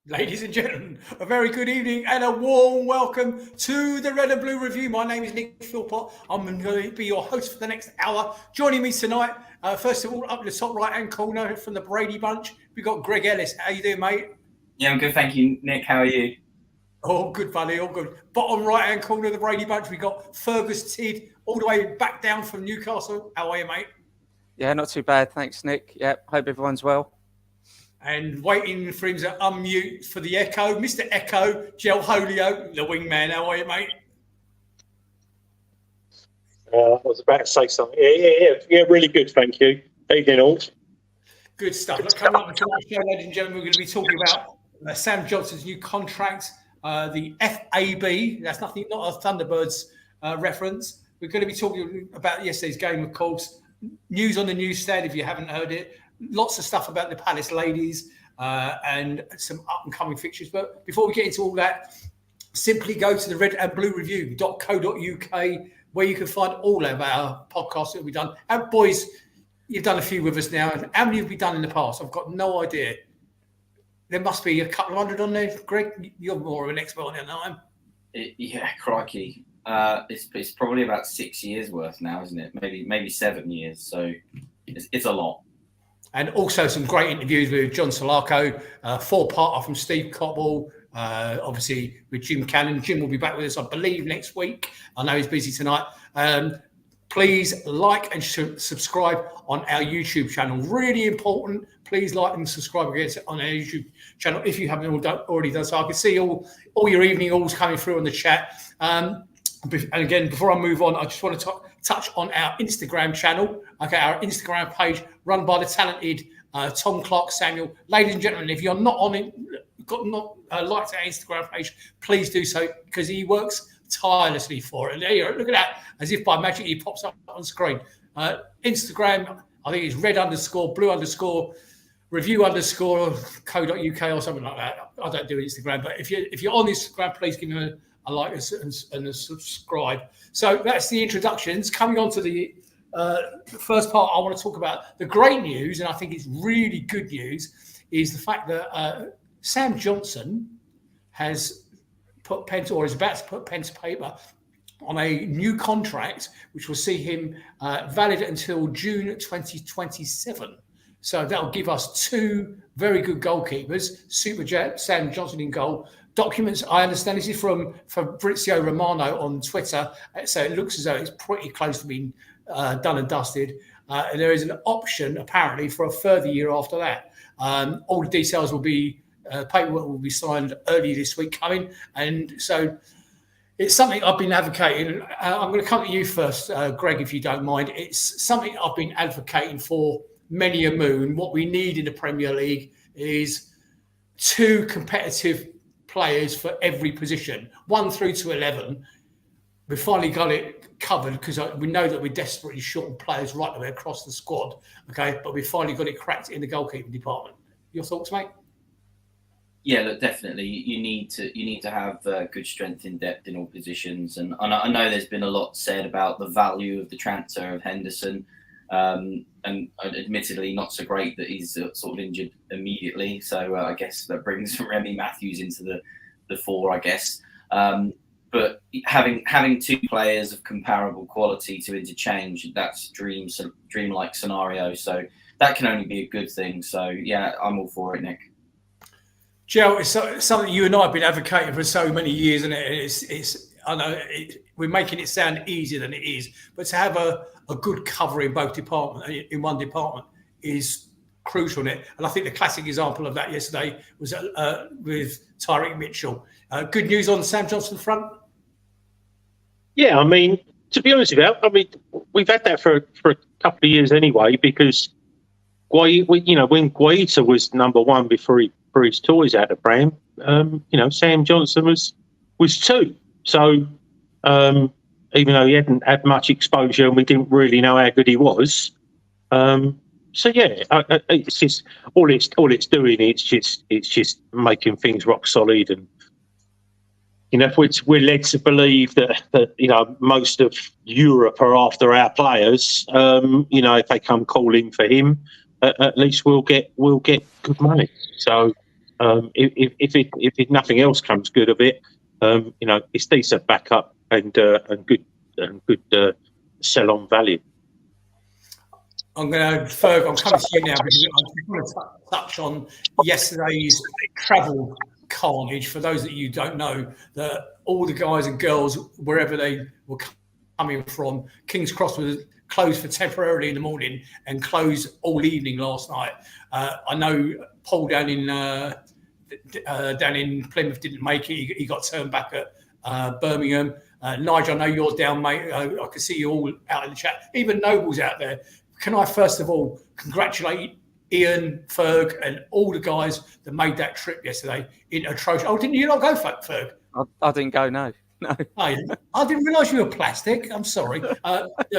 Ladies and gentlemen, a very good evening and a warm welcome to the Red and Blue Review. My name is Nick Philpott. I'm going to be your host for the next hour. Joining me tonight, first of all, up in the top right-hand corner from the Brady Bunch, we've got Greg Ellis. How you doing, mate? Yeah, I'm good, thank you, Nick. How are you? All good, buddy, all good. Bottom right-hand corner of the Brady Bunch, we've got Fergus Tidd, all the way back down from Newcastle. How are you, mate? Yeah, not too bad. Thanks, Nick. Yeah, hope everyone's well. And waiting for him to unmute for the Echo, Mr. Echo, Gel Holyoke, the wingman. How are you, mate? I was about to say something. Yeah, really good, thank you. Evening all. Good stuff. Look, coming up until the show, ladies and gentlemen, we're going to be talking about Sam Johnston's new contract, the FAB. That's nothing, not a Thunderbirds reference. We're going to be talking about yesterday's game, of course. News on the newsstand, if you haven't heard it. Lots of stuff about the Palace ladies and some up-and-coming fixtures. But before we get into all that, simply go to the redandbluereview.co.uk where you can find all of our podcasts that we've done. And boys, you've done a few with us now. How many have we done in the past? I've got no idea. There must be a couple of hundred on there. Greg, you're more of an expert on it than I am. Yeah, crikey. It's probably about 6 years worth now, isn't it? Maybe 7 years. So it's a lot. And also some great interviews with John Solarco, four-parter from Steve Cobble, obviously with Jim Cannon. Jim will be back with us, I believe, next week. I know he's busy tonight. Please like and subscribe on our YouTube channel. Really important. Please like and subscribe on our YouTube channel if you haven't already done so. I can see all your evening alls coming through on the chat. And again, before I move on, I just want to touch on our Instagram channel. Okay, our Instagram page run by the talented Tom Clark Samuel. Ladies and gentlemen, if you're not on it, liked our Instagram page, please do so because he works tirelessly for it. And there you go. Look at that. As if by magic, he pops up on screen. Instagram, I think it's red_blue_review_co.uk or something like that. I don't do Instagram, but if you're on Instagram, please give me a like and a subscribe. So that's the introductions. Coming on to the first part, I want to talk about the great news, and I think it's really good news, is the fact that Sam Johnstone has put pen to, or is about to put pen to paper on a new contract, which will see him valid until June 2027. So that'll give us two very good goalkeepers, Super Sam Johnstone in goal. Documents, I understand this is from Fabrizio Romano on Twitter, so it looks as though it's pretty close to being done and dusted. And there is an option, apparently, for a further year after that. All the details will be, paperwork will be signed early this week coming. And so it's something I've been advocating. I'm going to come to you first, Greg, if you don't mind. It's something I've been advocating for many a moon. What we need in the Premier League is two competitive players for every position, 1 through to 11. We finally got it covered because we know that we're desperately short of players right the way across the squad. Okay, but we finally got it cracked in the goalkeeping department. Your thoughts, mate? Yeah, look, definitely. You need to have good strength in depth in all positions, and I know there's been a lot said about the value of the transfer of Henderson. And admittedly, not so great that he's sort of injured immediately. So I guess that brings Remy Matthews into the fore, I guess. But having two players of comparable quality to interchange, that's dreamlike scenario. So that can only be a good thing. So yeah, I'm all for it, Nick. Joe, it's something you and I have been advocating for so many years, and I know we're making it sound easier than it is, but to have a good cover in both departments, in one department, is crucial in it. And I think the classic example of that yesterday was with Tyreek Mitchell. Good news on the Sam Johnstone front? Yeah, I mean, to be honest with you, I mean, we've had that for a couple of years anyway, because when Guaita was number one before he threw his toys out of Bram, Sam Johnstone was two. So even though he hadn't had much exposure and we didn't really know how good he was, so yeah, it's just all it's doing. It's just making things rock solid, and if we're led to believe that most of Europe are after our players, if they come calling for him, at least we'll get good money. So If nothing else comes good of it, it's decent backup and good sell on value. I'm coming to you now because I just want to touch on yesterday's travel carnage. For those that you don't know, that all the guys and girls, wherever they were coming from, King's Cross was closed for temporarily in the morning and closed all evening last night. I know Paul down in Plymouth didn't make it. He got turned back at Birmingham. Nigel, I know you're down, mate. I can see you all out in the chat. Even Noble's out there. Can I first of all congratulate Ian, Ferg, and all the guys that made that trip yesterday in atrocious. Oh, didn't you not go, Ferg? I didn't go, no. I didn't realise you were plastic. I'm sorry.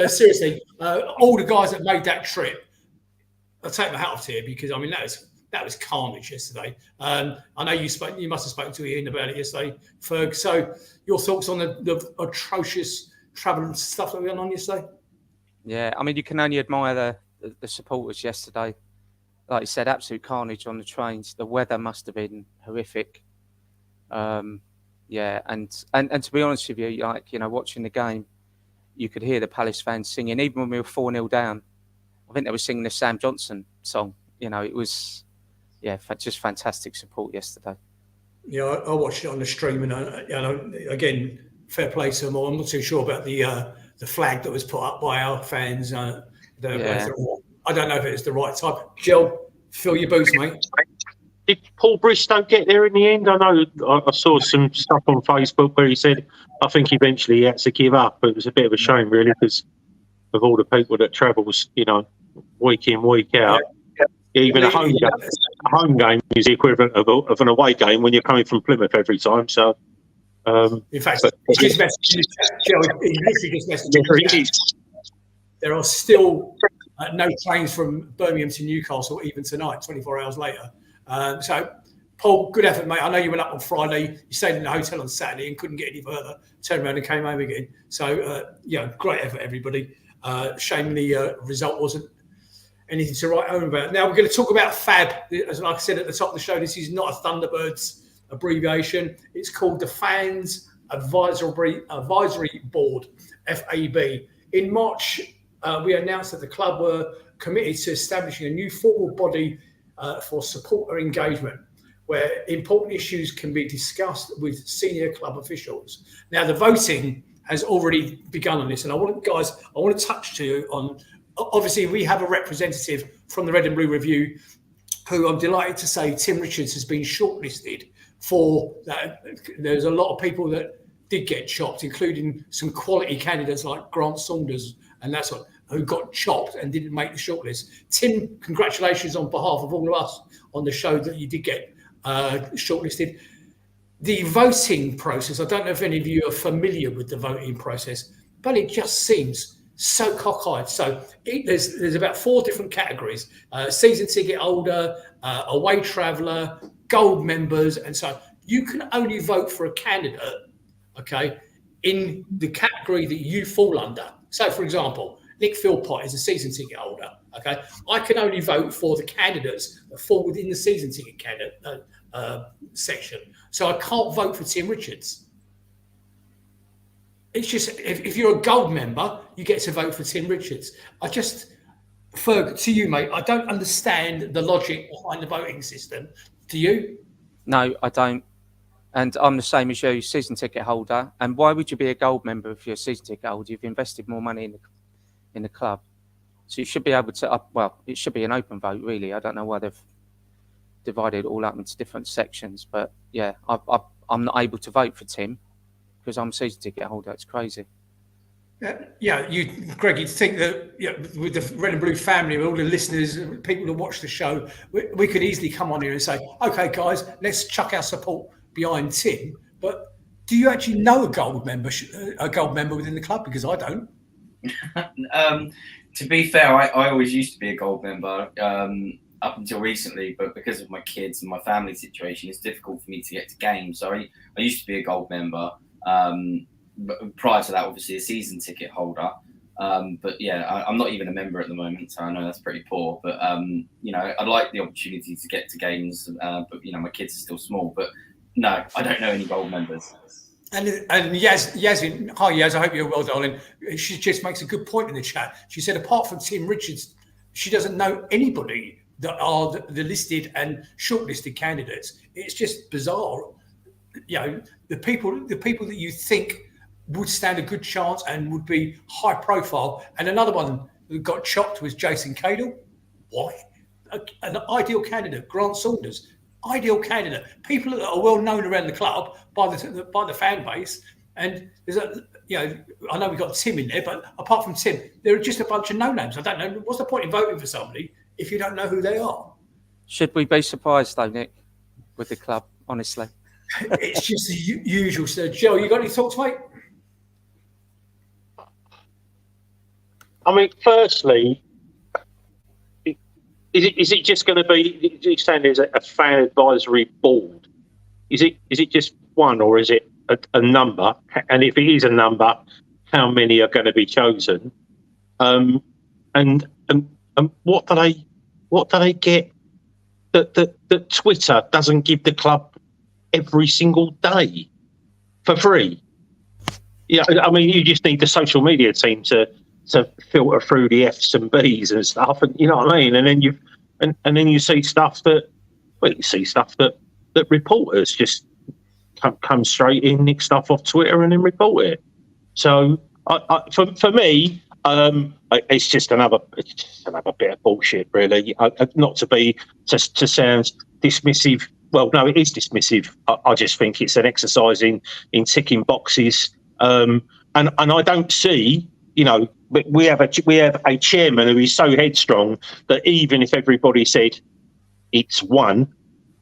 Seriously, all the guys that made that trip, I'll take my hat off to you because, I mean, that was carnage yesterday. I know you must have spoken to Ian about it yesterday, Ferg. So your thoughts on the atrocious travel and stuff that went on yesterday? Yeah, I mean, you can only admire the supporters yesterday. Like you said, absolute carnage on the trains. The weather must have been horrific. Yeah, and to be honest with you, watching the game, you could hear the Palace fans singing. Even when we were 4-0 down, I think they were singing the Sam Johnstone song. It was, just fantastic support yesterday. Yeah, I watched it on the stream, and again, fair play to them all. I'm not too sure about the flag that was put up by our fans. I don't know if it's the right type. Jill, fill your boots, mate. Did Paul Bristow get there in the end? I know I saw some stuff on Facebook where he said, I think eventually he had to give up. It was a bit of a shame, really, because of all the people that travels, week in, week out. Yeah. Even a home game is the equivalent of an away game when you're coming from Plymouth every time. So, in fact, he just messaged Joe. He literally just messaged. There are still no trains from Birmingham to Newcastle even tonight, 24 hours later. So, Paul, good effort, mate. I know you went up on Friday. You stayed in the hotel on Saturday and couldn't get any further. Turned around and came home again. So, great effort, everybody. Shame the result wasn't anything to write home about. Now, we're going to talk about FAB. As like I said at the top of the show, this is not a Thunderbirds abbreviation. It's called the Fans Advisory Board, FAB. In March, we announced that the club were committed to establishing a new formal body for supporter engagement, where important issues can be discussed with senior club officials. Now, the voting has already begun on this, and I want to touch to you on. Obviously, we have a representative from the Red and Blue Review, who I'm delighted to say Tim Richards has been shortlisted for that. There's a lot of people that did get chopped, including some quality candidates like Grant Saunders and that sort, who got chopped and didn't make the shortlist. Tim, congratulations on behalf of all of us on the show that you did get shortlisted. The voting process, I don't know if any of you are familiar with the voting process, but it just seems so cockeyed. So there's about 4 different categories: season ticket holder, away traveller, gold members, and so you can only vote for a candidate, okay, in the category that you fall under. So, for example, Nick Philpott is a season ticket holder. Okay, I can only vote for the candidates that fall within the season ticket candidate section. So I can't vote for Tim Richards. It's just if you're a gold member, you get to vote for Tim Richards. Ferg, to you, mate, I don't understand the logic behind the voting system. Do you? No, I don't. And I'm the same as you, season ticket holder. And why would you be a gold member if you're a season ticket holder? You've invested more money in the club. So you should be able to, it should be an open vote, really. I don't know why they've divided it all up into different sections. But yeah, I'm not able to vote for Tim because I'm a season ticket holder. It's crazy. Greg, you'd think that with the Red and Blue family, with all the listeners, people who watch the show, we could easily come on here and say, okay, guys, let's chuck our support behind Tim. But do you actually know a gold member within the club? Because I don't. To be fair, I always used to be a gold member up until recently, but because of my kids and my family situation, it's difficult for me to get to games. So I used to be a gold member. But prior to that, obviously a season ticket holder. But yeah, I'm not even a member at the moment, so I know that's pretty poor. But you know, I'd like the opportunity to get to games, but you know, my kids are still small. But no, I don't know any gold members. And Yasmin, hi Yaz, I hope you're well, darling. She just makes a good point in the chat. She said, apart from Tim Richards, she doesn't know anybody that are the listed and shortlisted candidates. It's just bizarre. You know, the people that you think would stand a good chance and would be high profile. And another one that got chopped was Jason Cadle. Why? An ideal candidate, Grant Saunders. Ideal candidate. People that are well known around the club by the fan base. And there's I know we've got Tim in there, but apart from Tim, there are just a bunch of no names. I don't know. What's the point in voting for somebody if you don't know who they are? Should we be surprised though, Nick, with the club? Honestly, it's just the usual. So, Joe, you got any thoughts, mate? I mean, firstly, is it just going to be? You're saying there's a fan advisory board. Is it just one, or is it a number? And if it is a number, how many are going to be chosen? And what do they get that Twitter doesn't give the club every single day for free? Yeah, I mean, you just need the social media team to filter through the F's and B's and stuff, and you know what I mean. And then you see stuff that reporters just come straight in, nick stuff off Twitter, and then report it. So for me, it's just another bit of bullshit, really. Not to sound dismissive. Well, no, it is dismissive. I just think it's an exercise in ticking boxes, and I don't see. You know, we have a chairman who is so headstrong that even if everybody said it's one,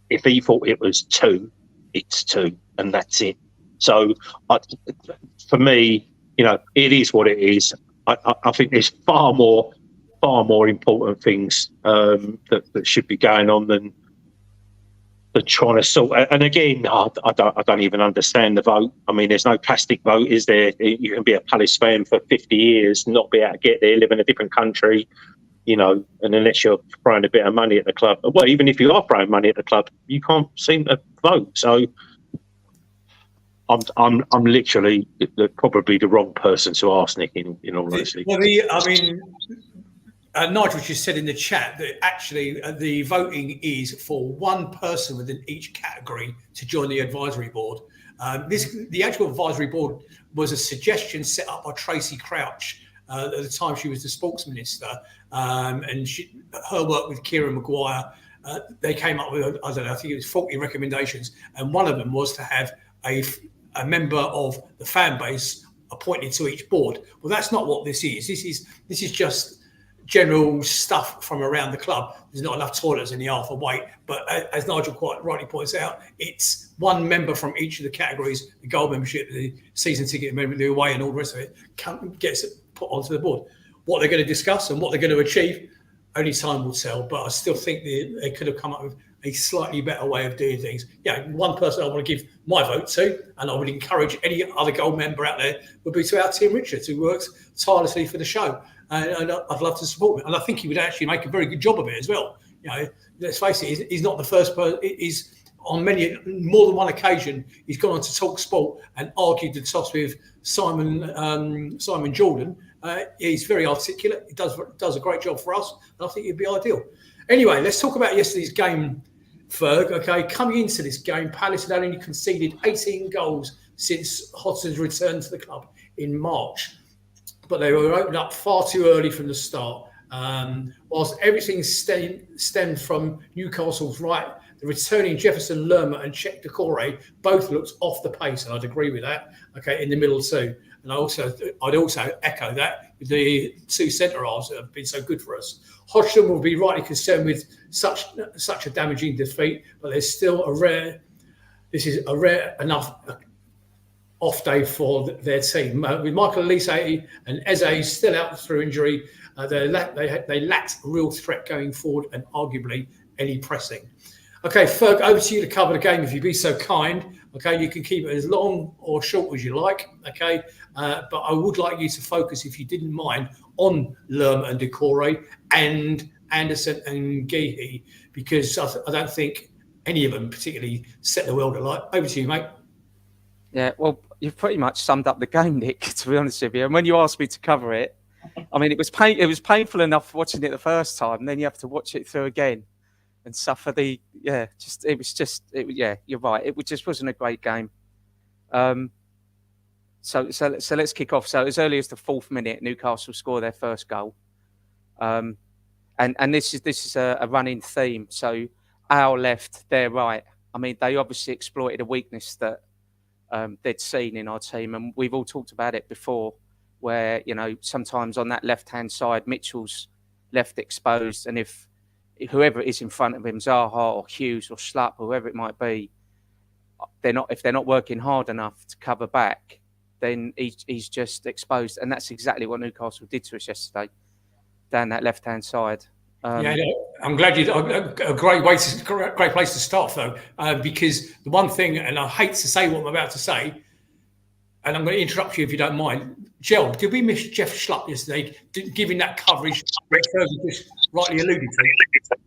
if he thought it was two, it's two, and that's it. So, for me, you know, it is what it is. I think there's far more important things that should be going on than trying to sort. And again, I don't even understand the vote. I mean, there's no plastic vote, is there? You can be a Palace fan for 50 years, not be able to get there, live in a different country, you know, and unless you're throwing a bit of money at the club, well, even if you are throwing money at the club, you can't seem to vote. So I'm literally probably the wrong person to ask, Nick, in all honesty. Well, Nigel just said in the chat that actually the voting is for one person within each category to join the advisory board. The actual advisory board was a suggestion set up by Tracy Crouch at the time she was the sports minister, and her work with Kieran Maguire. They came up with, I think it was 40 recommendations, and one of them was to have a member of the fan base appointed to each board. Well, that's not what this is. This is just general stuff from around the club. There's not enough toilets in the Arthur Wait, but as Nigel quite rightly points out, it's one member from each of the categories: the gold membership, the season ticket membership, the away, and all the rest of it gets put onto the board. What they're going to discuss and what they're going to achieve, only time will tell. But I still think they could have come up with a slightly better way of doing things. Yeah, one person I want to give my vote to, and I would encourage any other gold member out there, would be to our Tim Richards, who works tirelessly for the show. And I'd love to support him. And I think he would actually make a very good job of it as well. You know, let's face it, he's not the first person. He's on more than one occasion, he's gone on to Talk Sport and argued the toss with Simon Jordan. He's very articulate. He does a great job for us. And I think he'd be ideal. Anyway, let's talk about yesterday's game, Ferg. Okay, coming into this game, Palace had only conceded 18 goals since Hodgson's return to the club in March. But they were opened up far too early from the start. Whilst everything stemmed from Newcastle's right, the returning Jefferson Lerma and Czech Decore both looked off the pace, and I'd agree with that. Okay, in the middle too. And I'd also echo that with the two centre halves that have been so good for us. Hodgson will be rightly concerned with such a damaging defeat, but there's still this is a rare enough off day for their team. With Michael Elise and Eze still out through injury, they lacked real threat going forward and arguably any pressing. Okay, Ferg, over to you to cover the game if you'd be so kind. Okay, you can keep it as long or short as you like. Okay, but I would like you to focus, if you didn't mind, on Lerma and Decore and Anderson and Geehee, because I don't think any of them particularly set the world alight. Over to you, mate. Yeah, well, you've pretty much summed up the game, Nick, to be honest with you. And when you asked me to cover it, I mean, it was painful enough watching it the first time, and then you have to watch it through again and suffer you're right. It just wasn't a great game. So let's kick off. So as early as the 4th minute, Newcastle score their first goal. And this is a running theme. So our left, their right. I mean, they obviously exploited a weakness that they'd seen in our team, and we've all talked about it before, where, you know, sometimes on that left-hand side, Mitchell's left exposed, and if whoever it is in front of him, Zaha or Hughes or Schlupp or whoever it might be, if they're not working hard enough to cover back, then he's just exposed, and that's exactly what Newcastle did to us yesterday down that left-hand side. I'm glad you. A great place to start, though, because the one thing, and I hate to say what I'm about to say, and I'm going to interrupt you if you don't mind. Gel, did we miss Jeff Schlupp yesterday, giving that coverage that Fergie just rightly alluded to?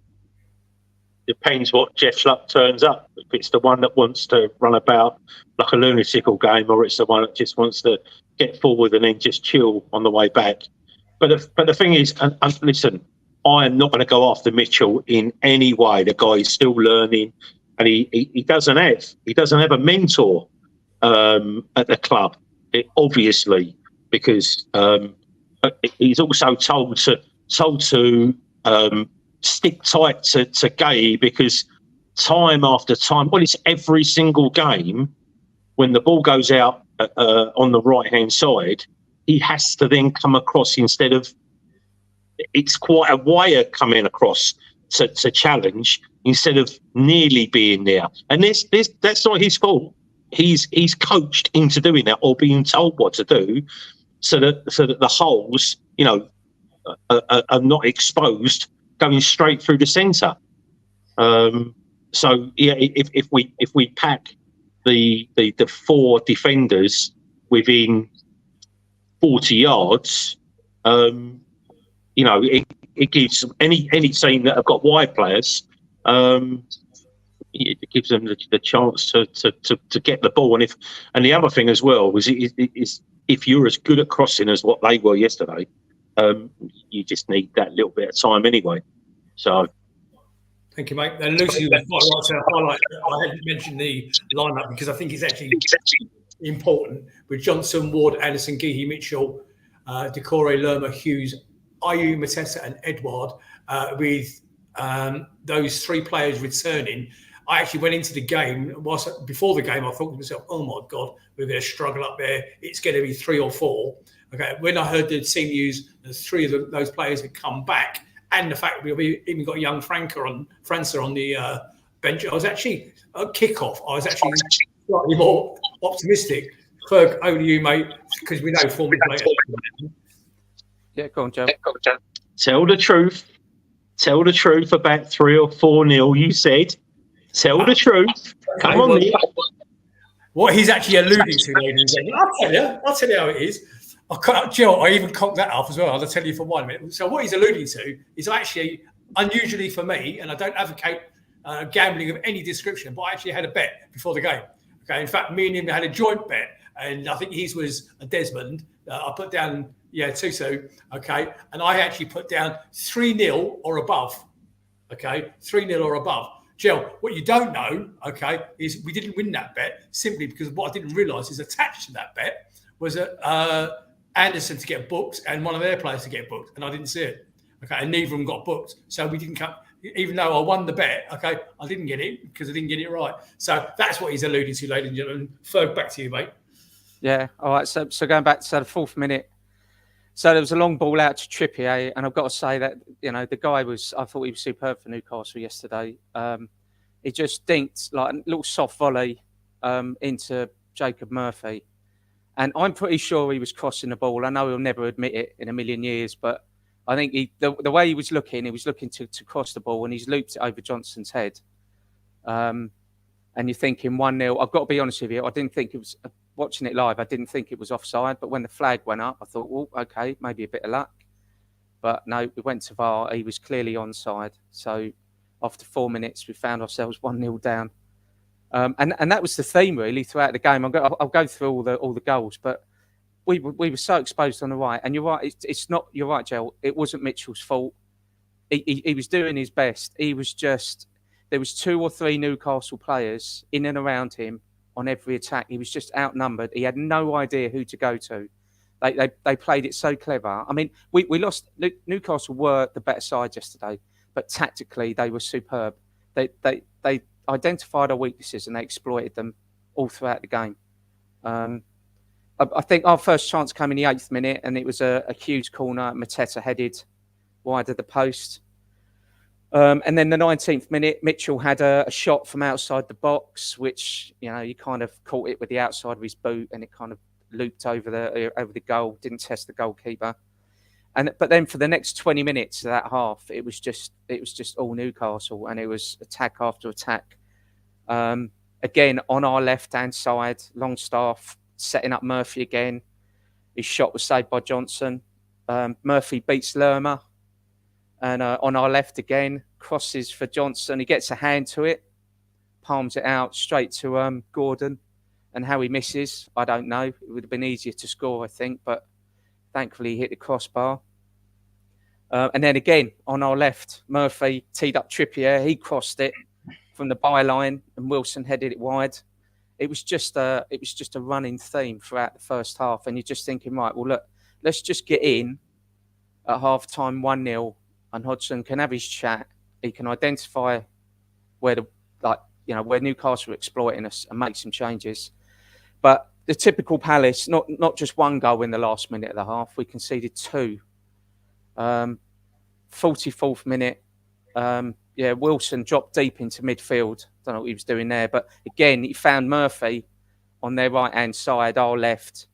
Depends what Jeff Schlupp turns up. If it's the one that wants to run about like a lunatic all game, or it's the one that just wants to get forward and then just chill on the way back. But the thing is, and listen, I am not going to go after Mitchell in any way. The guy is still learning, and he doesn't have a mentor at the club, obviously, because he's also told to stick tight to Gay, because time after time, well, it's every single game when the ball goes out on the right hand side, he has to then come across instead of. It's quite a wire coming across to challenge instead of nearly being there, and that's not his fault. He's coached into doing that, or being told what to do, so that the holes, you know, are not exposed, going straight through the centre. So yeah, if we pack the 4 defenders within 40 yards, you know, it gives any team that have got wide players, it gives them the chance to get the ball. And the other thing as well is if you're as good at crossing as what they were yesterday, you just need that little bit of time anyway. So. Thank you, mate. And Lucy was quite right to highlight. I hadn't mentioned the lineup because I think it's actually important with Johnstone, Ward, Anderson, Geehee, Mitchell, Decore, Lerma, Hughes, Ayew, Mateta, and Edouard, with those 3 players returning. I actually went into the game. Before the game, I thought to myself, "Oh my God, we're going to struggle up there. It's going to be 3 or 4." Okay. When I heard the team news, the 3 of those players had come back, and the fact we've even got a young Franca on the bench, I was actually at kickoff. I was actually slightly more optimistic. Ferg, over to you, mate, because we know 4 minutes later. Yeah, go on, Joe. Tell the truth. Tell the truth about 3 or 4-0. You said. Tell the truth. Come on, Nick. What he's actually alluding to, ladies and gentlemen, I'll tell you how it is. I even cocked that up as well. I'll tell you for 1 minute. So what he's alluding to is actually unusually for me, and I don't advocate gambling of any description, but I actually had a bet before the game. Okay, in fact, me and him had a joint bet, and I think his was a Desmond. I put down, Tuso, okay, and I actually put down 3-0 or above, okay, 3-0 or above. Jill, what you don't know, okay, is we didn't win that bet simply because what I didn't realise is attached to that bet was Anderson to get booked and one of their players to get booked, and I didn't see it, okay, and neither of them got booked, so we didn't come. Even though I won the bet, okay, I didn't get it because I didn't get it right. So that's what he's alluding to, ladies and gentlemen. Ferg, back to you, mate. Yeah, all right. So going back to the 4th minute, so there was a long ball out to Trippier, and I've got to say that, you know, the guy I thought he was superb for Newcastle yesterday. He just dinked like a little soft volley into Jacob Murphy, and I'm pretty sure he was crossing the ball. I know he'll never admit it in a million years, but I think the way he was looking to cross the ball, and he's looped it over Johnston's head. And you're thinking 1-0. I've got to be honest with you, I didn't think it was, watching it live, I didn't think it was offside. But when the flag went up, I thought, well, okay, maybe a bit of luck. But no, we went to VAR. He was clearly onside. So after 4 minutes, we found ourselves 1-0 down. And that was the theme really throughout the game. I'll go through all the goals, but we were so exposed on the right. And you're right, it's not. You're right, Joel. It wasn't Mitchell's fault. He was doing his best. He was just. There was 2 or 3 Newcastle players in and around him on every attack. He was just outnumbered. He had no idea who to go to. They played it so clever. I mean, we lost. Newcastle were the better side yesterday, but tactically they were superb. They identified our weaknesses and they exploited them all throughout the game. I think our first chance came in the 8th minute, and it was a huge corner. Mateta headed wide of the post. And then the 19th minute, Mitchell had a shot from outside the box, which, you know, he kind of caught it with the outside of his boot, and it kind of looped over the goal. Didn't test the goalkeeper. But then for the next 20 minutes of that half, it was just all Newcastle, and it was attack after attack. Again, on our left-hand side, Longstaff setting up Murphy again. His shot was saved by Johnstone. Murphy beats Lerma. And on our left again, crosses for Johnstone. He gets a hand to it, palms it out straight to Gordon. And how he misses, I don't know. It would have been easier to score, I think, but thankfully he hit the crossbar. And then again, on our left, Murphy teed up Trippier. He crossed it from the byline, and Wilson headed it wide. It was just a running theme throughout the first half. And you're just thinking, right, well, look, let's just get in at half-time 1-0, and Hodgson can have his chat. He can identify where Newcastle are exploiting us and make some changes. But the typical Palace, not just one goal in the last minute of the half, we conceded 2. 44th minute, Wilson dropped deep into midfield. Don't know what he was doing there, but again, he found Murphy on their right-hand side, our left,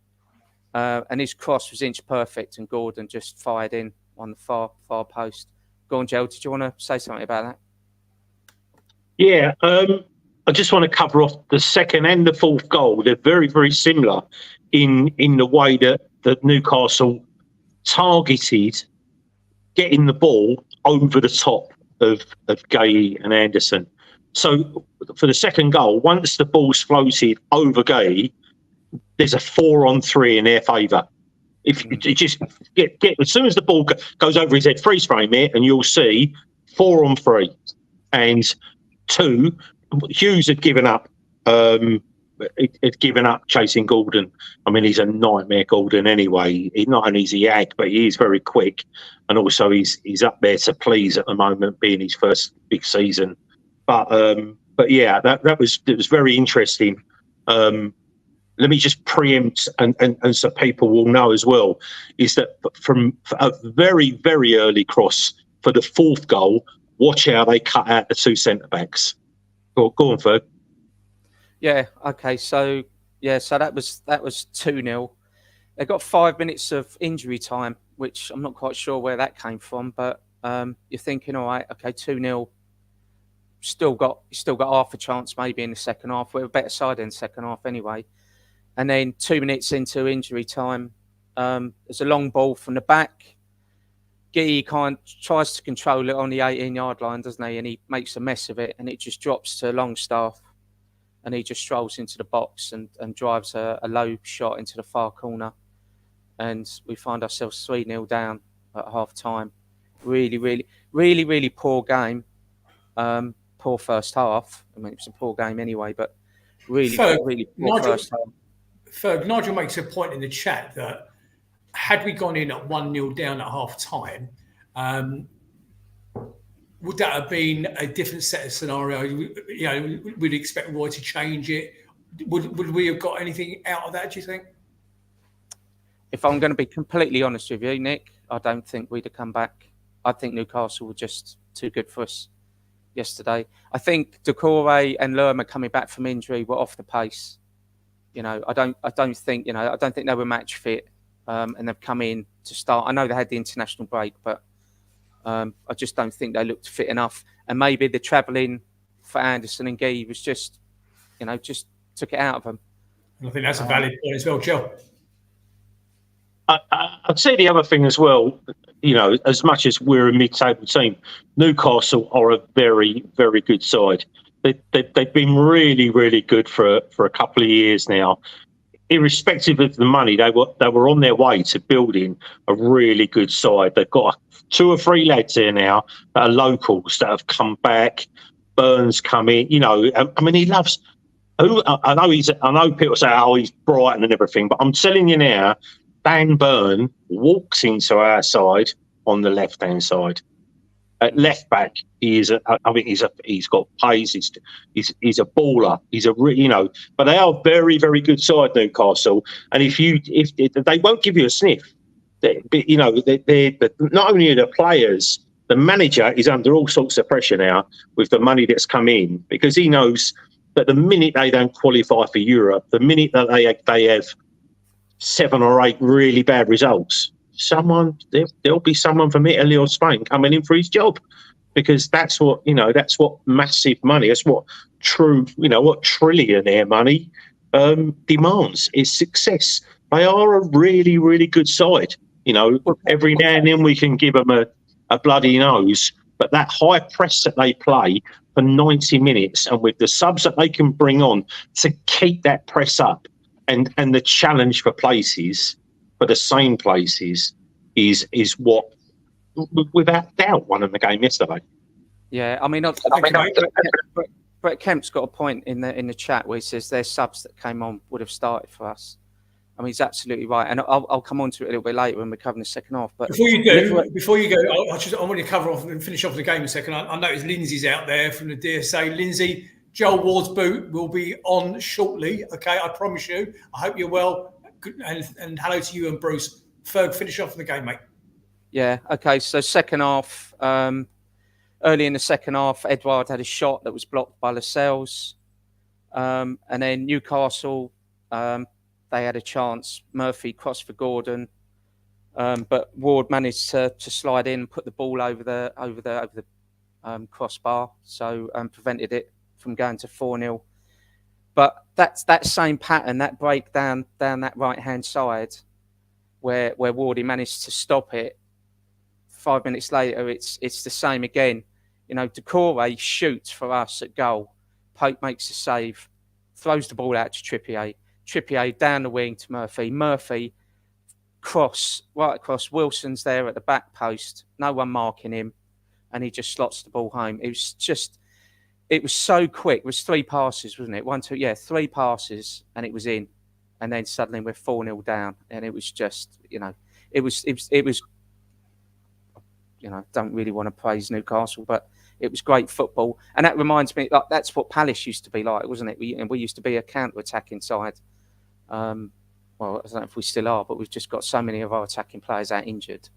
and his cross was inch perfect, and Gordon just fired in on the far post. Go on, Joe. Did you want to say something about that? Yeah, I just want to cover off the second and the fourth goal. They're very, very similar in the way that Newcastle targeted getting the ball over the top of Gay and Anderson. So for the second goal, once the ball's floated over Gay, there's a 4-on-3 in their favour. If you just get as soon as the ball goes over his head, freeze frame it, and you'll see 4-on-3. And 2, Hughes had given up. Had given up chasing Gordon. I mean, he's a nightmare, Gordon. Anyway, he's not only is he ag, but he is very quick, and also he's up there to please at the moment, being his first big season. But yeah, it was very interesting. Let me just preempt, and so people will know as well, is that from a very, very early cross for the fourth goal, watch how they cut out the 2 centre backs. Go on, Ferg. Yeah. Okay. So that was 2-0. They got 5 minutes of injury time, which I'm not quite sure where that came from. But you're thinking, all right, okay, 2-0. Still got half a chance maybe in the second half. We're a better side in the second half anyway. And then 2 minutes into injury time, there's a long ball from the back. Gee tries to control it on the 18-yard line, doesn't he? And he makes a mess of it, and it just drops to Longstaff. And he just strolls into the box and drives a low shot into the far corner. And we find ourselves 3-0 down at half-time. Really, really, really, really poor game. Poor first half. I mean, it was a poor game anyway, but really, really poor first half. Ferg, Nigel makes a point in the chat that had we gone in at 1-0 down at half-time, would that have been a different set of scenario? You know, we'd expect Roy to change it. Would we have got anything out of that, do you think? If I'm going to be completely honest with you, Nick, I don't think we'd have come back. I think Newcastle were just too good for us yesterday. I think Decore and Lerma coming back from injury were off the pace. You know, I don't think they were match fit, and they've come in to start. I know they had the international break, but I just don't think they looked fit enough. And maybe the travelling for Anderson, and Gee was just, just took it out of them. And I think that's a valid point as well, Joe. I'd say the other thing as well, as much as we're a mid-table team, Newcastle are a very, very good side. They've been really, really good for a couple of years now. Irrespective of the money, they were on their way to building a really good side. They've got 2 or 3 lads there now that are locals that have come back. Burns come in, I mean, he loves. I know people say, "Oh, he's Brighton and everything," but I'm telling you now, Dan Burn walks into our side on the left-hand side. At left back, he's got pace. He's a baller. But they are very, very good side, Newcastle. And if they won't give you a sniff, they're not only are the players, the manager is under all sorts of pressure now with the money that's come in, because he knows that the minute they don't qualify for Europe, the minute that they have 7 or 8 really bad results, there'll be someone from Italy or Spain coming in for his job, because that's what massive money, that's what what trillionaire money demands, is success. They are a really, really good side. Every now and then we can give them a bloody nose, but that high press that they play for 90 minutes, and with the subs that they can bring on to keep that press up, and the challenge for places, for the same places, is what, without doubt, won in the game yesterday. Yeah, I mean, Brett Kemp's got a point in the chat where he says their subs that came on would have started for us. I mean, he's absolutely right, and I'll come on to it a little bit later when we're covering the second half. But before you go, I want to cover off and finish off the game in a second. I noticed Lindsay's out there from the DSA. Lindsay, Joel Ward's boot will be on shortly. Okay, I promise you. I hope you're well. And hello to you and Bruce. Ferg, finish off the game, mate. Yeah. Okay. So second half. Early in the second half, Edouard had a shot that was blocked by Lascelles, and then Newcastle. They had a chance. Murphy crossed for Gordon, but Ward managed to slide in, put the ball over the crossbar, so prevented it from going to 4-0. But that's that same pattern, that breakdown down that right hand side, where Wardy managed to stop it. 5 minutes later, it's the same again. Decore shoots for us at goal. Pope makes a save, throws the ball out to Trippier. Trippier down the wing to Murphy. Murphy right across. Wilson's there at the back post. No one marking him, and he just slots the ball home. It was so quick. It was 3 passes, wasn't it? 1, 2, 3 passes, and it was in. And then suddenly we're 4-0 down, and it was just, it was. Don't really want to praise Newcastle, but it was great football, and that reminds me, that's what Palace used to be like, wasn't it? We used to be a counter-attacking side. Well, I don't know if we still are, but we've just got so many of our attacking players out injured.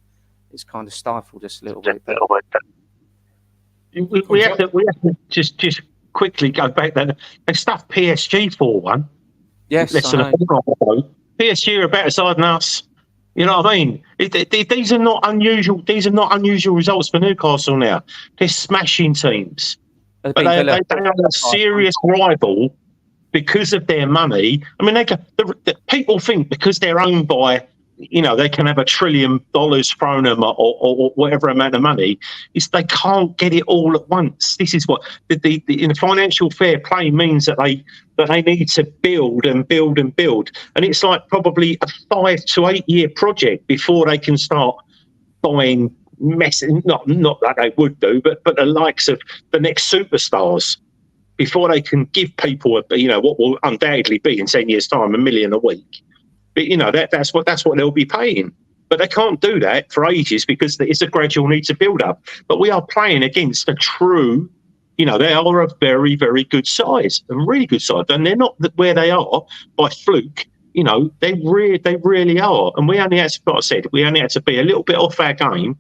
It's kind of stifled us a little bit. We have to just quickly go back there. They stuffed PSG 4-1. Yes, PSG are a better side than us. You know what I mean? These are not unusual. These are not unusual results for Newcastle now. They're smashing teams, but they are a serious rival because of their money. I mean, the people think because they're owned by, they can have $1 trillion thrown at them or whatever amount of money. They can't get it all at once. This is what in financial fair play means, that they need to build and build and build. And it's like probably a 5 to 8 year project before they can start buying not like they would do, but the likes of the next superstars, before they can give people what will undoubtedly be in 10 years' time $1 million a week. But that's what they'll be paying. But they can't do that for ages because it's a gradual need to build up. But we are playing against a true, they are a very, very good side, a really good side. And they're not where they are by fluke. They really are. And we only had to, like I said, be a little bit off our game.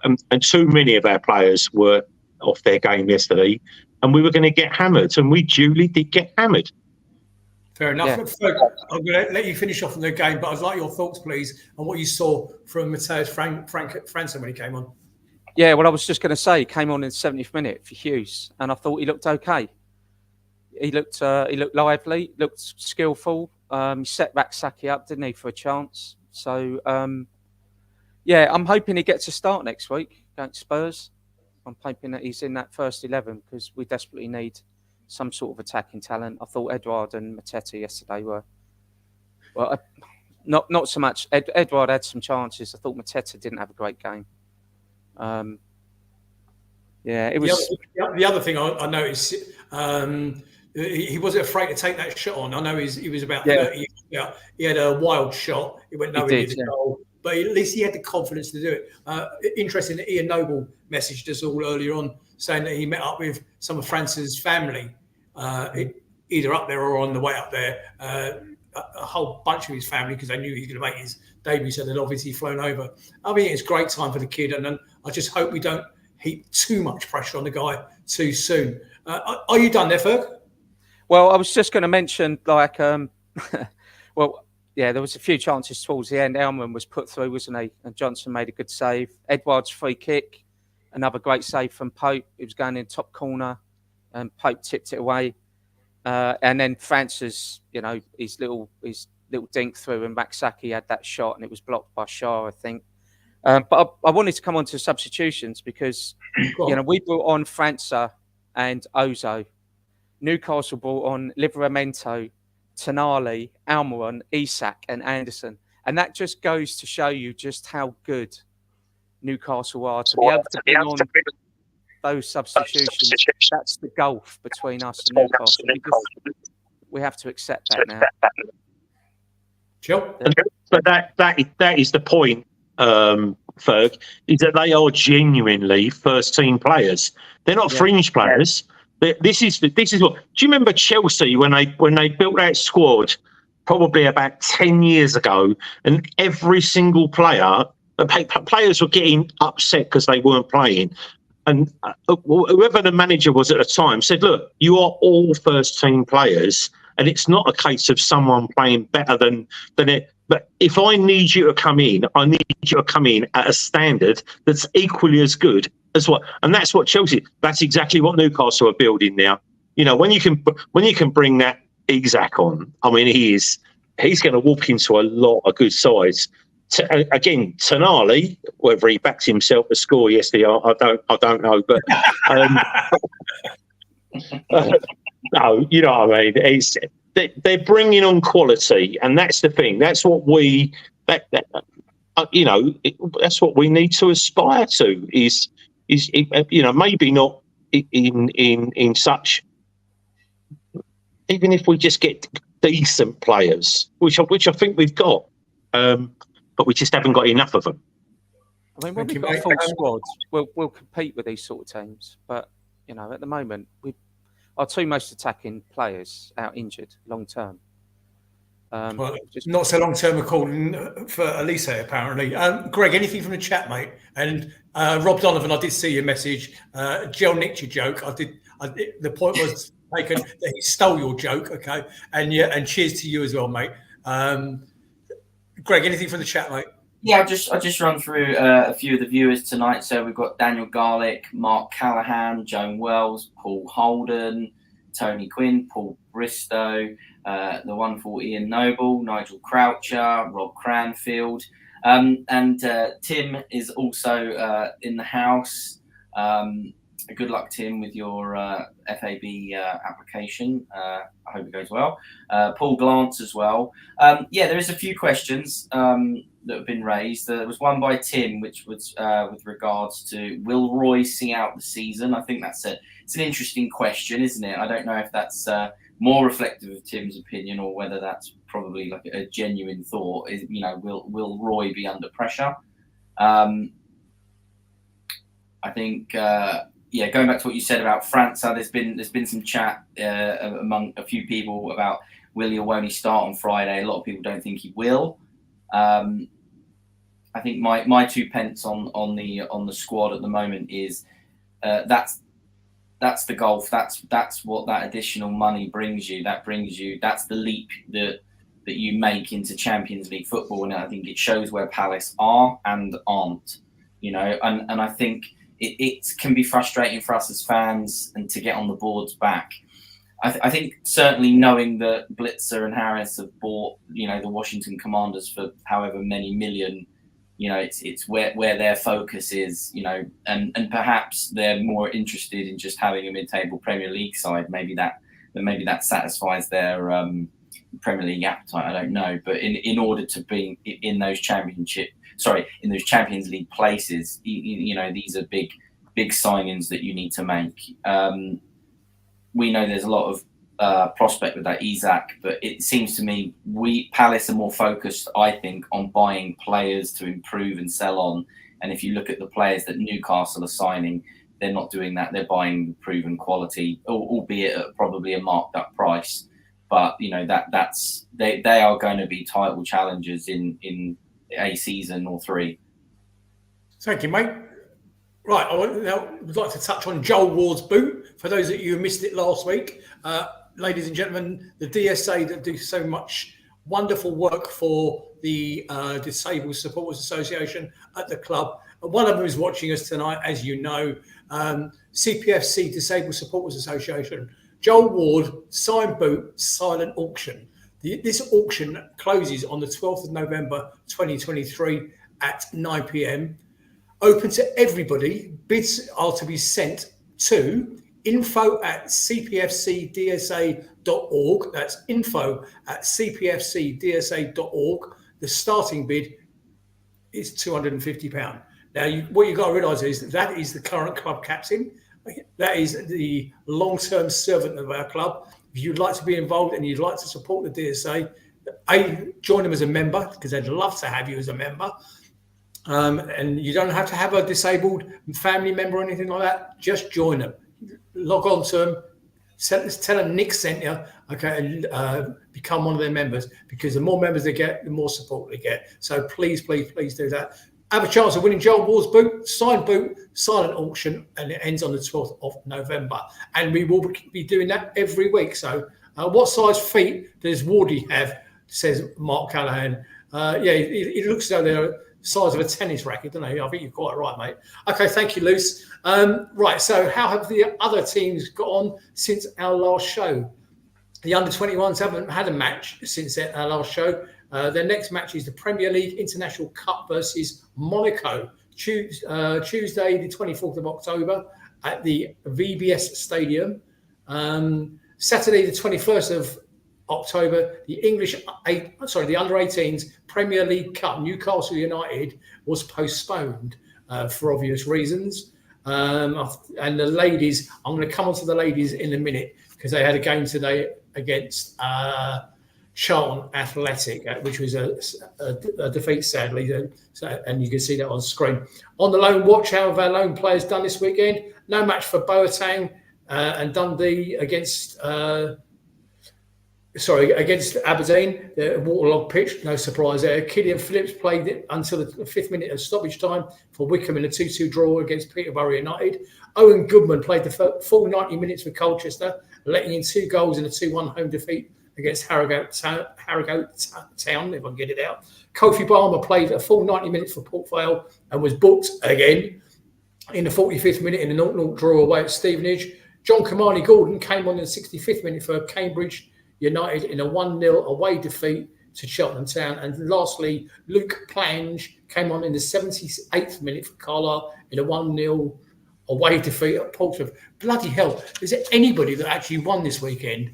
And too many of our players were off their game yesterday. And we were going to get hammered. And we duly did get hammered. Fair enough. Yeah. I'm going to let you finish off on the game, but I'd like your thoughts, please, on what you saw from Matheus França when he came on. Yeah, well, I was just going to say, he came on in the 70th minute for Hughes, and I thought he looked okay. He looked lively, looked skillful. He set back Saki up, didn't he, for a chance? So, yeah, I'm hoping he gets a start next week against Spurs. I'm hoping that he's in that first 11 because we desperately need some sort of attacking talent. I thought Edouard and Mateta yesterday were, well, not so much. Edouard had some chances. I thought Mateta didn't have a great game. Yeah, it was. The other thing I noticed, he wasn't afraid to take that shot on. I know he was about 30. Yeah, he had a wild shot. It went nowhere near the goal, but at least he had the confidence to do it. Interesting that Ian Noble messaged us all earlier on saying that he met up with some of France's family, either up there or on the way up there. A whole bunch of his family, because they knew he was going to make his debut, so they'd obviously flown over. I mean, it's a great time for the kid, and I just hope we don't heap too much pressure on the guy too soon. Are you done there, Ferg? Well, I was just going to mention, like, well, yeah, there was a few chances towards the end. Elman was put through, wasn't he? And Johnson made a good save. Edouard's free kick, another great save from Pope. It was going in top corner, and Pope tipped it away. And then France's, his little dink through, and Maksaki had that shot, and it was blocked by Shah, I think. But I wanted to come on to substitutions because, we brought on França and Ozo. Newcastle brought on Livramento, Tonali, Almiron, Isak, and Anderson. And that just goes to show you just how good Newcastle are to be able to bring on those substitutions. That's the gulf between us and Newcastle. We have to accept that now. Sure. But that is the point, Ferg, is that they are genuinely first team players. They're not fringe players. This is what. Do you remember Chelsea when they built that squad probably about 10 years ago, and every single players were getting upset because they weren't playing, and whoever the manager was at the time said, "Look, you are all first team players, and it's not a case of someone playing better than it. But if I need you to come in, I need you to come in at a standard that's equally as good as what." And that's what Chelsea. That's exactly what Newcastle are building now. When you can bring that Isak on, I mean, he's going to walk into a lot of good sides. Again, Tonali, whether he backs himself to score yesterday, I don't know, but no, you know what I mean. They're bringing on quality, and that's the thing. That's what that's what we need to aspire to. Is maybe not in such. Even if we just get decent players, which I think we've got, but we just haven't got enough of them. I mean, when we've got a full squad, we'll compete with these sort of teams. But at the moment, our two most attacking players out injured long term. Not so long term according for Elise, apparently. Greg, anything from the chat, mate? And Rob Donovan, I did see your message. Jill nicked your joke. The point was taken that he stole your joke. Okay, and cheers to you as well, mate. Greg, anything from the chat, mate? Yeah, I'll just run through a few of the viewers tonight. So we've got Daniel Garlick, Mark Callahan, Joan Wells, Paul Holden, Tony Quinn, Paul Bristow, the wonderful Ian Noble, Nigel Croucher, Rob Cranfield, and Tim is also in the house. Good luck, Tim, with your FAB application. I hope it goes well. Paul Glance as well. There is a few questions that have been raised. There was one by Tim, which was with regards to, will Roy see out the season? I think it's an interesting question, isn't it? I don't know if that's more reflective of Tim's opinion or whether that's probably like a genuine thought. Will Roy be under pressure? I think, going back to what you said about França, there's been some chat among a few people about will he or won't he start on Friday. A lot of people don't think he will. I think my 2 pence on the squad at the moment is that's the golf. That's what that additional money brings you. That's the leap that you make into Champions League football, and I think it shows where Palace are and aren't. And I think it can be frustrating for us as fans and to get on the boards back. I think certainly knowing that Blitzer and Harris have bought, the Washington Commanders for however many million, it's where their focus is, and perhaps they're more interested in just having a mid-table Premier League side. Maybe that satisfies their Premier League appetite. I don't know, but in order to be in those Champions League places, these are big signings that you need to make. We know there's a lot of prospect with that Isak, but it seems to me Palace are more focused, I think, on buying players to improve and sell on. And if you look at the players that Newcastle are signing, they're not doing that. They're buying proven quality, albeit at probably a marked up price. But they are going to be title challengers in a season or three. Thank you, mate. Right, I would like to touch on Joel Ward's boot. For those of you who missed it last week, ladies and gentlemen, the DSA that do so much wonderful work for the Disabled Supporters Association at the club. One of them is watching us tonight, as you know, CPFC Disabled Supporters Association. Joel Ward, signed boot, silent auction. This auction closes on the 12th of November 2023 at 9 p.m. Open to everybody. Bids are to be sent to info@cpfcdsa.org. That's info@cpfcdsa.org. The starting bid is £250. Now, what you've got to realise is that is the current club captain. That is the long-term servant of our club. If you'd like to be involved and you'd like to support the DSA, join them as a member, because they'd love to have you as a member. And you don't have to have a disabled family member or anything like that. Just join them. Log on to them. Tell them Nick sent you. Okay, and become one of their members, because the more members they get, the more support they get. So please do that. Have a chance of winning Joel Ward's boot, signed boot, silent auction, and it ends on the 12th of November. And we will be doing that every week. So what size feet does Wardy have, says Mark Callahan. It looks as though they're the size of a tennis racket, don't they? I think you're quite right, mate. Okay, thank you, Luce. Right, so how have the other teams got on since our last show? The under-21s haven't had a match since our last show. Their next match is the Premier League International Cup versus Monaco, Tuesday, the 24th of October at the VBS Stadium. Saturday, the 21st of October, the under-18s Premier League Cup, Newcastle United, was postponed for obvious reasons. And the ladies, I'm going to come on to the ladies in a minute, because they had a game today against Charlton Athletic, which was a defeat, sadly. And you can see that on screen. On the loan watch, how have our loan players done this weekend? No match for Boateng and Dundee against Aberdeen, the waterlogged pitch, no surprise there. Killian Phillips played it until the 5th minute of stoppage time for Wickham in a 2-2 draw against Peterborough United. Owen Goodman played the full 90 minutes for Colchester, letting in 2 goals in a 2-1 home defeat against Harrogate Town, if I can get it out. Kofi Balmer played a full 90 minutes for Port Vale and was booked again in the 45th minute in a 0-0 draw away at Stevenage. John Kamani Gordon came on in the 65th minute for Cambridge United in a 1-0 away defeat to Cheltenham Town. And lastly, Luke Plange came on in the 78th minute for Carlisle in a 1-0 away defeat at Portsmouth. Bloody hell, is there anybody that actually won this weekend?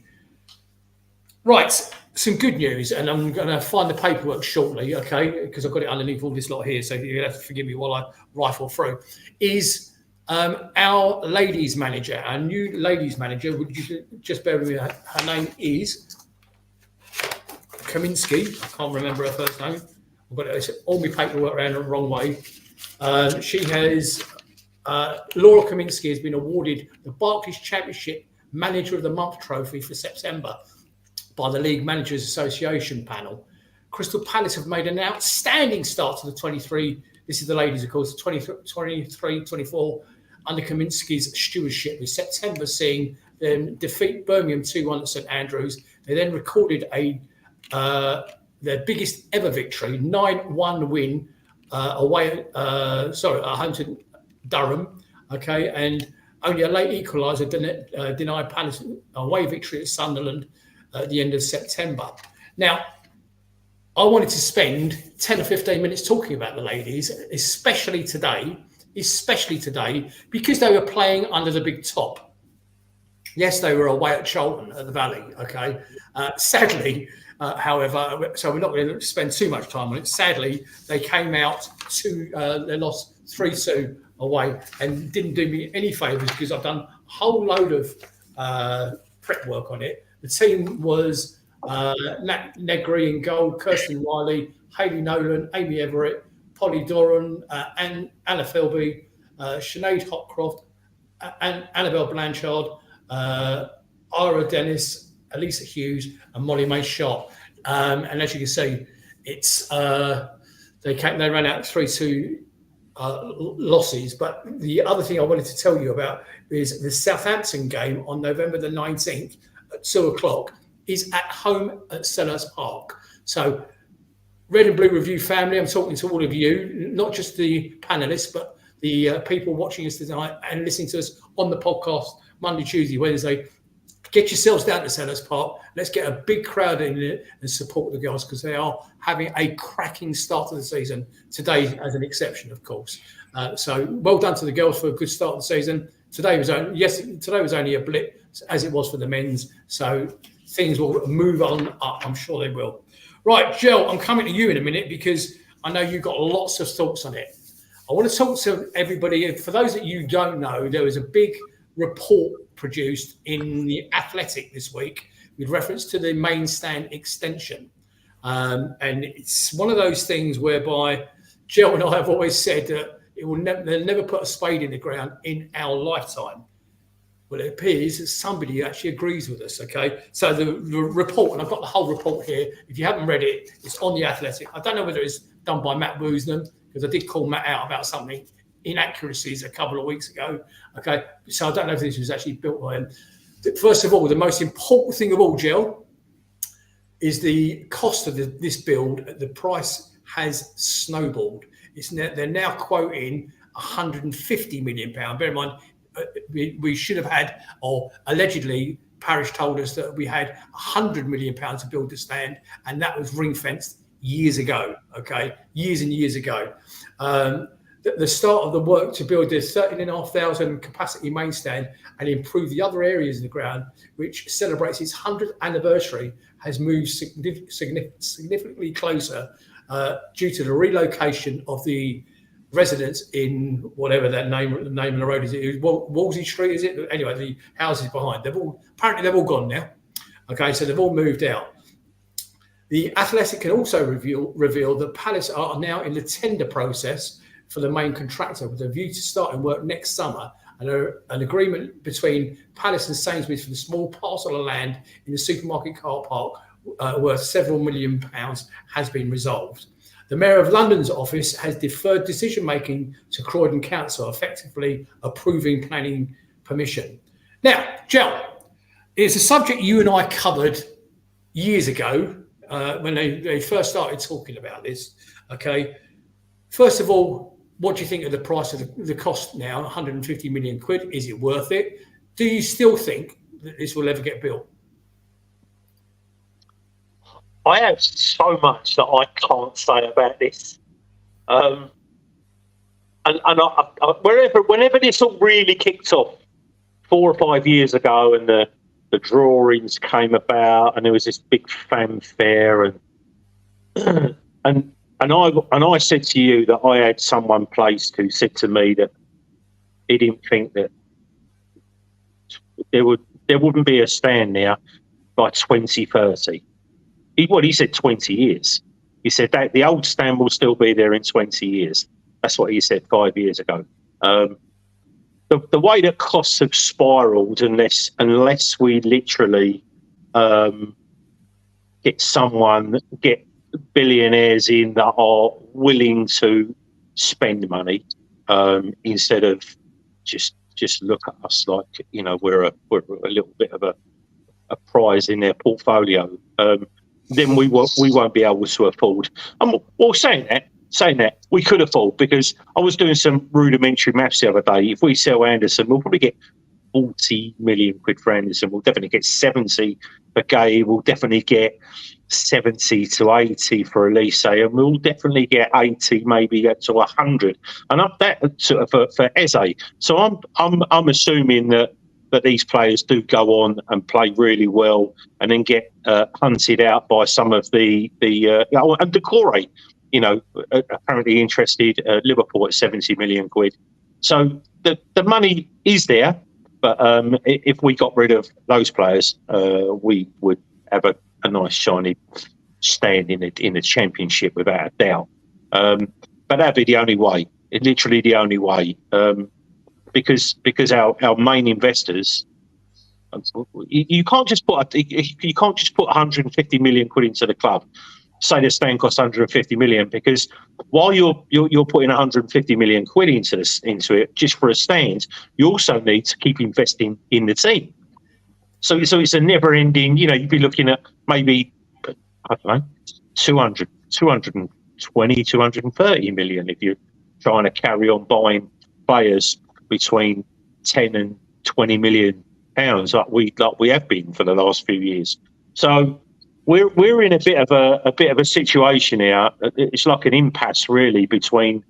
Right, some good news, and I'm going to find the paperwork shortly, okay, because I've got it underneath all this lot here, so you'll have to forgive me while I rifle through, is our ladies manager, our new ladies manager. Would you just bear with me? Her name is Kaminsky. I can't remember her first name. I've got all my paperwork around the wrong way. She has, Laura Kaminsky has been awarded the Barclays Championship Manager of the Month trophy for September by the League Managers Association panel. Crystal Palace have made an outstanding start to the 23. This is the ladies, of course, 23-24 under Kaminsky's stewardship, with September seeing them defeat Birmingham 2-1 at St Andrews. They then recorded their biggest ever victory, 9-1 win at home to Durham. okay, and only a late equaliser denied Palace a away victory at Sunderland at the end of September. Now, I wanted to spend 10 or 15 minutes talking about the ladies, especially today, because they were playing under the big top. Yes, they were away at Charlton at the Valley, okay. Sadly, however, so we're not going to spend too much time on it. Sadly, they came out they lost 3-2 away and didn't do me any favours because I've done a whole load of prep work on it. The team was Nat Negri in goal, Kirsten Riley, Hayley Nolan, Amy Everett, Polly Doran, Anna Philby, Sinead Hopcroft, Annabelle Blanchard, Ira Dennis, Elisa Hughes, and Molly May Sharp. And as you can see, it's they ran out 3-2 losses. But the other thing I wanted to tell you about is the Southampton game on November the 19th at 2:00 is at home at Sellers Park. So, Red and Blue Review family, I'm talking to all of you, not just the panelists, but the people watching us tonight and listening to us on the podcast Monday, Tuesday, Wednesday. Get yourselves down to Sellers Park. Let's get a big crowd in it and support the girls because they are having a cracking start to the season. Today, as an exception, of course. So well done to the girls for a good start of the season. Today was only a blip, as it was for the men's. So things will move on up. I'm sure they will. Right, Jill, I'm coming to you in a minute because I know you've got lots of thoughts on it. I want to talk to everybody. For those that you don't know, there was a big report produced in the Athletic this week with reference to the main stand extension. And it's one of those things whereby Jill and I have always said that they'll never put a spade in the ground in our lifetime. Well, it appears that somebody actually agrees with us, okay? So the report, and I've got the whole report here. If you haven't read it, it's on the Athletic. I don't know whether it's done by Matt Woosnam, because I did call Matt out about something inaccuracies a couple of weeks ago. Okay, so I don't know if this was actually built by him. First of all, the most important thing of all, Jill, is the cost of this build. The price has snowballed. They're now quoting £150 million. Bear in mind, we should have had, or allegedly, Parish told us that we had £100 million to build the stand, and that was ring fenced years ago. Okay, years and years ago. The start of the work to build the 13,500 capacity main stand and improve the other areas of the ground, which celebrates its 100th anniversary, has moved significantly closer due to the relocation of the residents in whatever that name of the road is. It was Wolsey Street, is it? Anyway, the houses behind. They've all gone now. Okay, so they've all moved out. The Athletic can also reveal that Palace are now in the tender process for the main contractor with a view to starting work next summer, and an agreement between Palace and Sainsbury's for the small parcel of land in the supermarket car park worth several £1 million has been resolved. The Mayor of London's office has deferred decision-making to Croydon Council, effectively approving planning permission. Now, Jill, it's a subject you and I covered years ago when they first started talking about this, okay? First of all, what do you think of the price of the cost now, 150 million quid? Is it worth it? Do you still think that this will ever get built? I have so much that I can't say about this. And whenever this all really kicked off 4 or 5 years ago and the drawings came about and there was this big fanfare and I said to you that I had someone placed who said to me that he didn't think that there wouldn't be a stand there by 2030. He said 20 years. He said that the old stand will still be there in 20 years. That's what he said 5 years ago. The way that costs have spiralled, unless we literally get billionaires in that are willing to spend money instead of just look at us like we're a little bit of a prize in their portfolio. Then we won't be able to afford. Well, saying that, saying that, we could afford, because I was doing some rudimentary maths the other day. If we sell Anderson, we'll probably get 40 million quid for Anderson. We'll definitely get 70 for Gay. We'll definitely get 70 to 80 for Elise, and we'll definitely get 80, maybe up to 100, and up that sort of for Eze. So I'm assuming that these players do go on and play really well, and then get hunted out by some of the and Decore, apparently interested Liverpool at 70 million quid. So the money is there, but if we got rid of those players, we would have a nice shiny stand in the Championship without a doubt. But that'd be the only way. Literally the only way. Because our main investors, you can't just put 150 million quid into the club. Say the stand costs 150 million, because while you're putting 150 million quid into it just for a stand, you also need to keep investing in the team. So it's a never-ending. You'd be looking at maybe, I don't know, 220, 230 million if you're trying to carry on buying players between 10 and 20 million pounds, like we have been for the last few years. So we're in a bit of a situation here. It's like an impasse, really, between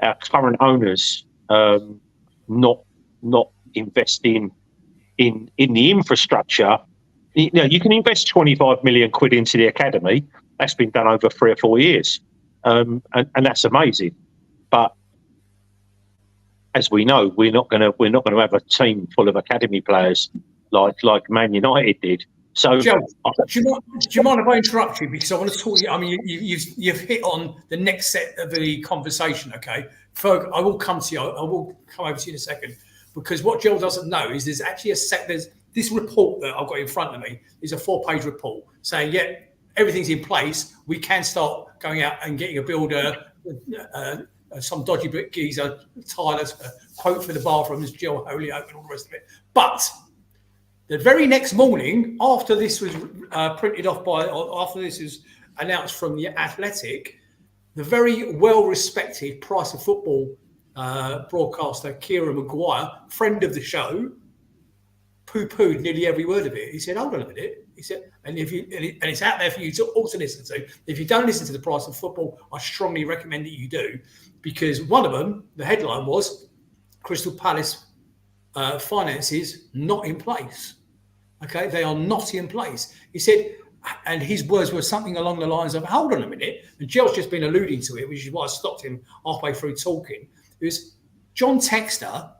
our current owners not investing in the infrastructure. You can invest 25 million quid into the academy. That's been done over 3 or 4 years, and that's amazing. But as we know, we're not going to have a team full of academy players like Man United did. So, Joe, do you mind if I interrupt you, because I want to talk to you? I mean, you've hit on the next set of the conversation. Okay, Ferg, I will come to you. I will come over to you in a second, because what Joe doesn't know is there's actually there's this report that I've got in front of me is a 4-page report saying, yeah, everything's in place. We can start going out and getting a builder. Some dodgy geezer, Tyler's quote for the bathrooms, Jill Holyoke, and all the rest of it. But the very next morning, after this was after this was announced from the Athletic, the very well-respected Price of Football broadcaster, Kieran Maguire, friend of the show, poo-pooed nearly every word of it. He said, hold on a minute. He said, and it's out there for you to also listen to. If you don't listen to the Price of Football, I strongly recommend that you do, because one of them, the headline was Crystal Palace finances not in place. Okay, they are not in place. He said, and his words were something along the lines of, hold on a minute, and Joe's just been alluding to it, which is why I stopped him halfway through talking, is John Textor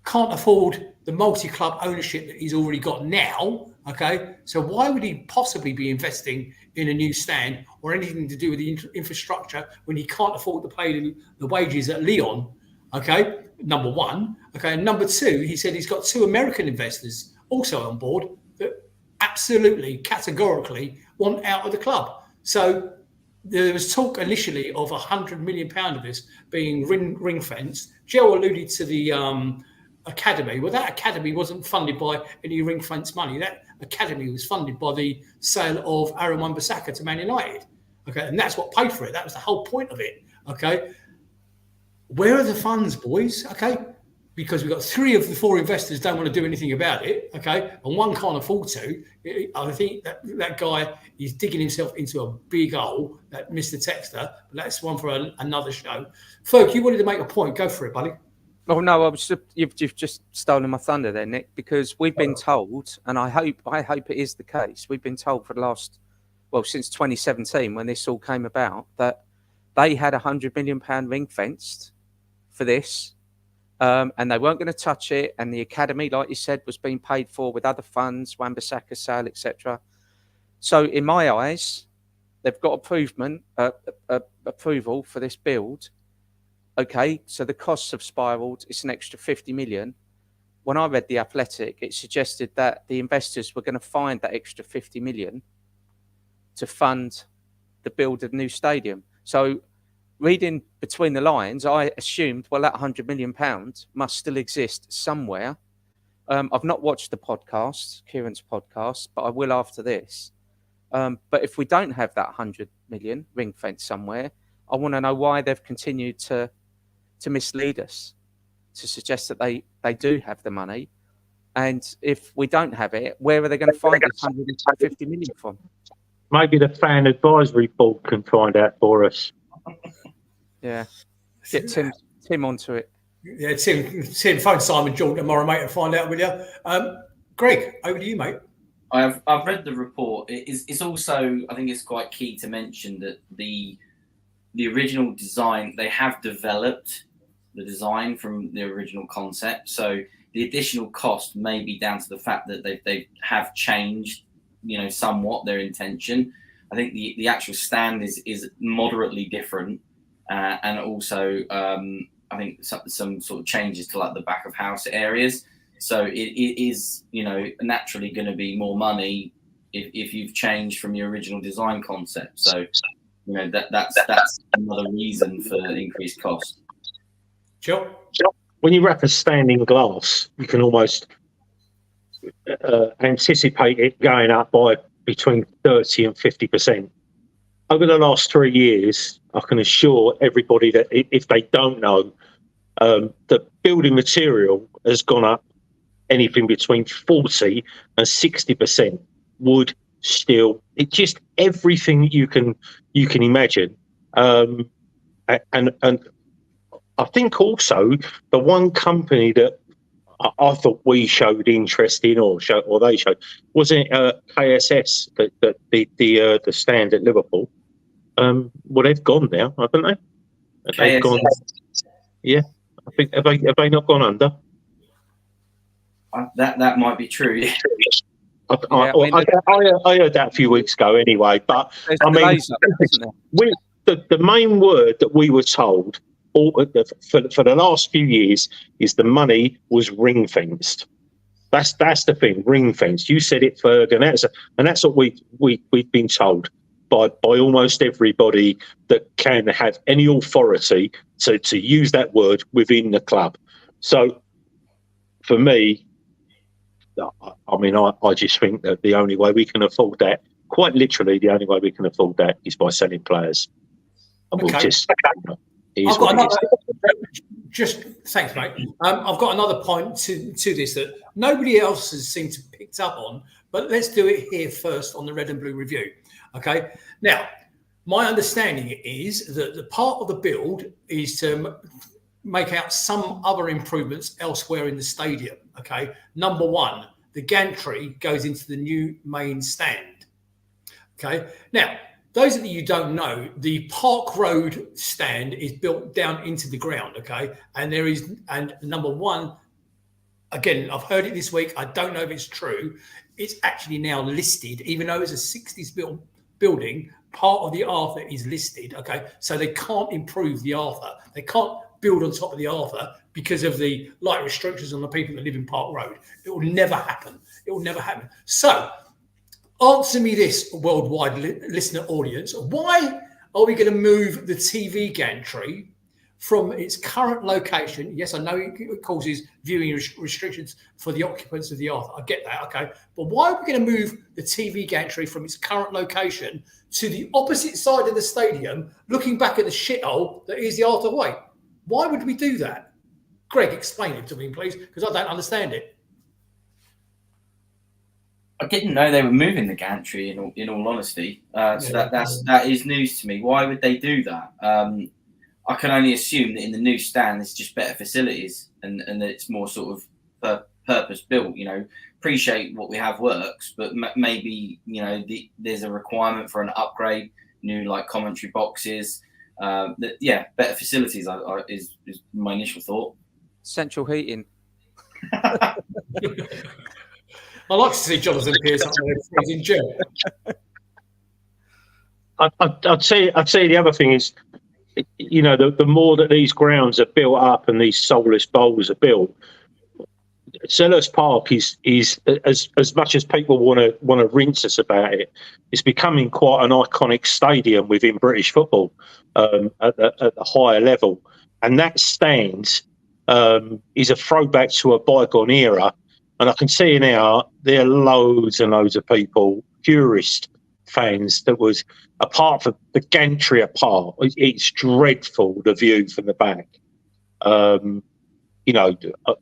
can't afford the multi-club ownership that he's already got now, okay? So why would he possibly be investing in a new stand or anything to do with the infrastructure when he can't afford to pay the wages at Lyon, okay? Number one. Okay, and number two, he said he's got 2 American investors also on board that absolutely, categorically want out of the club. So there was talk initially of £100 million of this being ring fenced. Joe alluded to the academy. Well, that academy wasn't funded by any ring fence money. That academy was funded by the sale of Aaron Wan-Bissaka to Man United. Okay, and that's what paid for it. That was the whole point of it. Okay, where are the funds, boys? Okay, because we've got 3 of the 4 investors don't want to do anything about it. Okay, and one can't afford to. I think that guy is digging himself into a big hole, that Mr. Texter. But that's one for another show. Folk, you wanted to make a point. Go for it, buddy. Oh no, you've just stolen my thunder there, Nick, because we've been told, and I hope it is the case. We've been told for the last, since 2017, when this all came about, that they had £100 million ring fenced for this, and they weren't going to touch it. And the academy, like you said, was being paid for with other funds, Wan-Bissaka sale, etc. So in my eyes, they've got approval for this build. Okay, so the costs have spiraled. It's an extra 50 million. When I read The Athletic, it suggested that the investors were going to find that extra 50 million to fund the build of the new stadium. So reading between the lines, I assumed, that £100 million must still exist somewhere. I've not watched the podcast, Kieran's podcast, but I will after this. But if we don't have that 100 million ring fence somewhere, I want to know why they've continued to mislead us, to suggest that they do have the money. And if we don't have it, where are they going to find this 150 million from? Maybe the fan advisory board can find out for us. Yeah. Get Tim onto it. Yeah, Tim, phone Simon Jordan tomorrow, mate, and find out, will you? Greg, over to you, mate. I've read the report. It's also, I think it's quite key to mention that the original design, they have developed the design from the original concept. So the additional cost may be down to the fact that they have changed, somewhat their intention. I think the actual stand is moderately different, and also I think some sort of changes to like the back of house areas. So it is, naturally going to be more money if you've changed from your original design concept. So, that's another reason for increased cost. Sure. When you wrap a stand in glass, you can almost anticipate it going up by between 30 and 50%. Over the last 3 years, I can assure everybody that if they don't know, the building material has gone up anything between 40 and 60%. Wood, steel, it's just everything you can imagine. And I think also the one company that I thought we showed interest in, or they showed, wasn't KSS, the stand at Liverpool. Well, they've gone now, haven't they? They've gone. Yeah, I think have they not gone under? That might be true. I heard that a few weeks ago anyway. But I mean, the main word that we were told for the last few years is the money was ring fenced. That's the thing, ring fenced. You said it, Ferg, and that's what we've been told by almost everybody that can have any authority to use that word within the club. So for me, I mean, I just think that the only way we can afford that, quite literally, the only way we can afford that is by selling players. And we'll just. I've got another. Thanks, mate. I've got another point to this that nobody else has seemed to picked up on, but let's do it here first on the Red and Blue Review. Okay. Now, my understanding is that the part of the build is to make out some other improvements elsewhere in the stadium. Okay. Number one, the gantry goes into the new main stand. Okay. Now, those of you who don't know, the Park Road stand is built down into the ground. Okay. And number one, again, I've heard it this week. I don't know if it's true. It's actually now listed, even though it's a 60s building, part of the Arthur is listed. Okay. So they can't improve the Arthur. They can't build on top of the Arthur because of the light restrictions on the people that live in Park Road. It will never happen. It will never happen. So answer me this, worldwide listener audience. Why are we going to move the TV gantry from its current location? Yes, I know it causes viewing restrictions for the occupants of the Arthur. I get that, okay. But why are we going to move the TV gantry from its current location to the opposite side of the stadium, looking back at the shithole that is the Arthur Way? Why would we do that? Greg, explain it to me, please, because I don't understand it. I didn't know they were moving the gantry. In all honesty, that is news to me. Why would they do that? I can only assume that in the new stand, it's just better facilities and that it's more sort of purpose built. Appreciate what we have works, but maybe there's a requirement for an upgrade, new like commentary boxes. Better facilities is my initial thought. Central heating. I like to see Jonathan Pearce up there in jail. I'd say the other thing is, the more that these grounds are built up and these soulless bowls are built, Selhurst Park is as much as people want to rinse us about it, it's becoming quite an iconic stadium within British football at the higher level, and that stand is a throwback to a bygone era. And I can see now there are loads and loads of people, purists, fans that was, apart from the gantry apart, it's dreadful, the view from the back. You know, I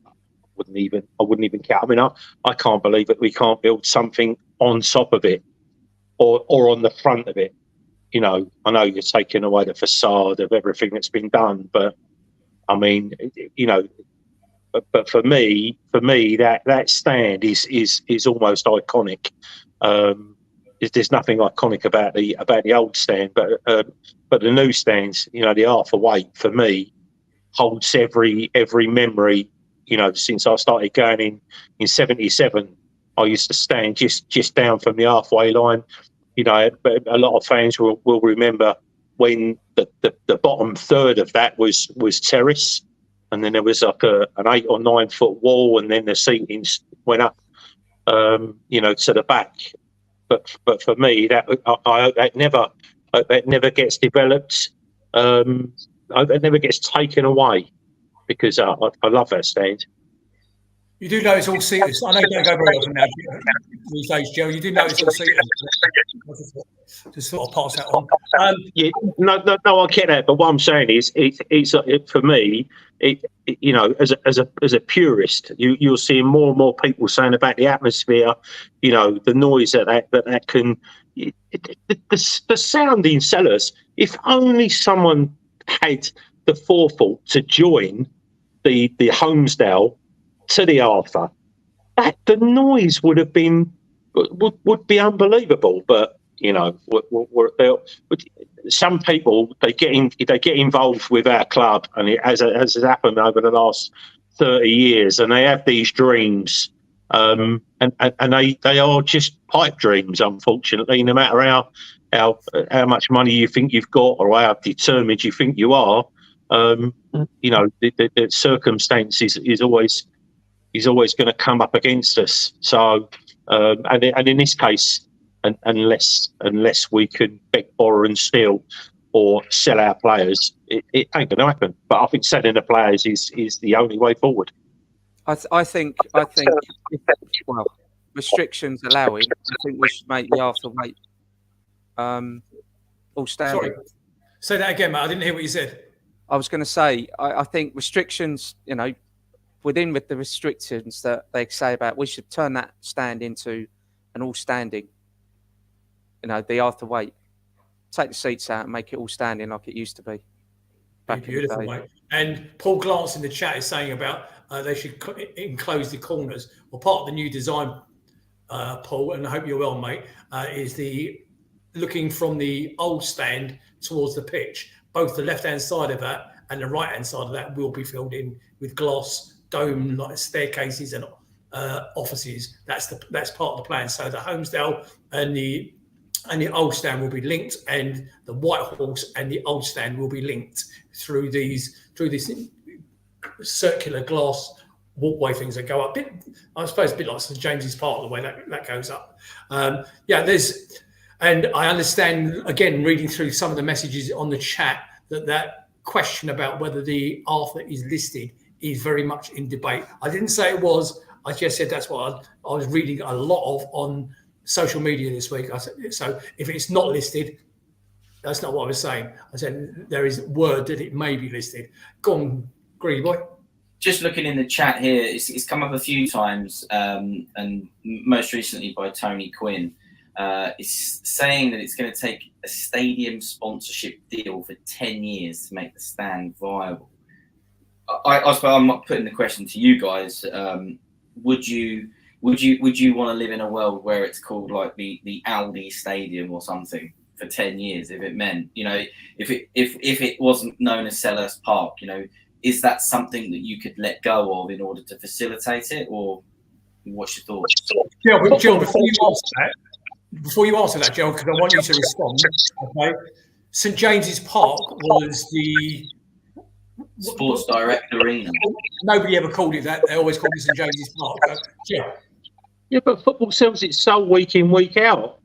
wouldn't even count. I mean, I can't believe that we can't build something on top of it or on the front of it. You know, I know you're taking away the facade of everything that's been done, but I mean, you know, but for me, that stand is almost iconic. There's nothing iconic about the old stand, but the new stands, you know, the Arthur Waite for me holds every memory. You know, since I started going in '77, I used to stand just down from the halfway line. You know, but a lot of fans will remember when the bottom third of that was terrace, and then there was like an 8 or 9 foot wall, and then the seating went up, you know, to the back. But for me, that never gets developed. It never gets taken away, because I love that stand. You do know it's all seated. I know you don't go very often now these days, Joe. You do know it's all seated. Just sort of pass that on. Yeah, no, I get that. But what I'm saying is, it's for me, you know, as a purist, you're seeing more and more people saying about the atmosphere, you know, the noise that can, the sound in Cellars. If only someone had the forethought to join the Holmesdale to the Arthur, that the noise would be unbelievable. But you know, some people they get involved with our club, and it as has happened over the last 30 years, and they have these dreams, and they are just pipe dreams, unfortunately. No matter how much money you think you've got or how determined you think you are, you know, the circumstances is always going to come up against us. So, and in this case, unless we can beg, borrow, and steal, or sell our players, it ain't going to happen. But I think selling the players is the only way forward. I think, well, restrictions allowing, I think we should make the Arthur Waite all standing. Sorry, say that again, mate. I didn't hear what you said. I was going to say, I think restrictions, you know, within with the restrictions that they say about, we should turn that stand into an all standing. You know, the Arthur Waite. Take the seats out and make it all standing like it used to be. Beautiful, mate. And Paul Glance in the chat is saying about they should enclose the corners. Well, part of the new design, Paul, and I hope you're well, mate, is the looking from the old stand towards the pitch. Both the left-hand side of that and the right-hand side of that will be filled in with glass dome like staircases and offices. That's part of the plan. So the Holmesdale and the old stand will be linked, and the White Horse and the old stand will be linked through this circular glass walkway things that go up. I suppose a bit like St James's Park, the way that goes up. And I understand, again, reading through some of the messages on the chat, that question about whether the Arthur is listed is very much in debate. I didn't say it was. I just said that's what I was reading a lot of on social media this week. I said, so if it's not listed, that's not what I was saying. I said there is word that it may be listed. Go on, Greedy Boy. Just looking in the chat here, it's come up a few times, and most recently by Tony Quinn. It's saying that it's going to take a stadium sponsorship deal for 10 years to make the stand viable. I suppose I'm not putting the question to you guys. Would you want to live in a world where it's called like the Aldi Stadium or something for 10 years? If it meant, you know, if it wasn't known as Selhurst Park, you know, is that something that you could let go of in order to facilitate it, or what's your thoughts? Yeah, Jill, before you answer that, Joe, because I want you to respond. Okay, St James's Park was the Sports Direct Arena. Nobody ever called it that. They always called it St James's Park. Yeah, but football sells its soul week in, week out.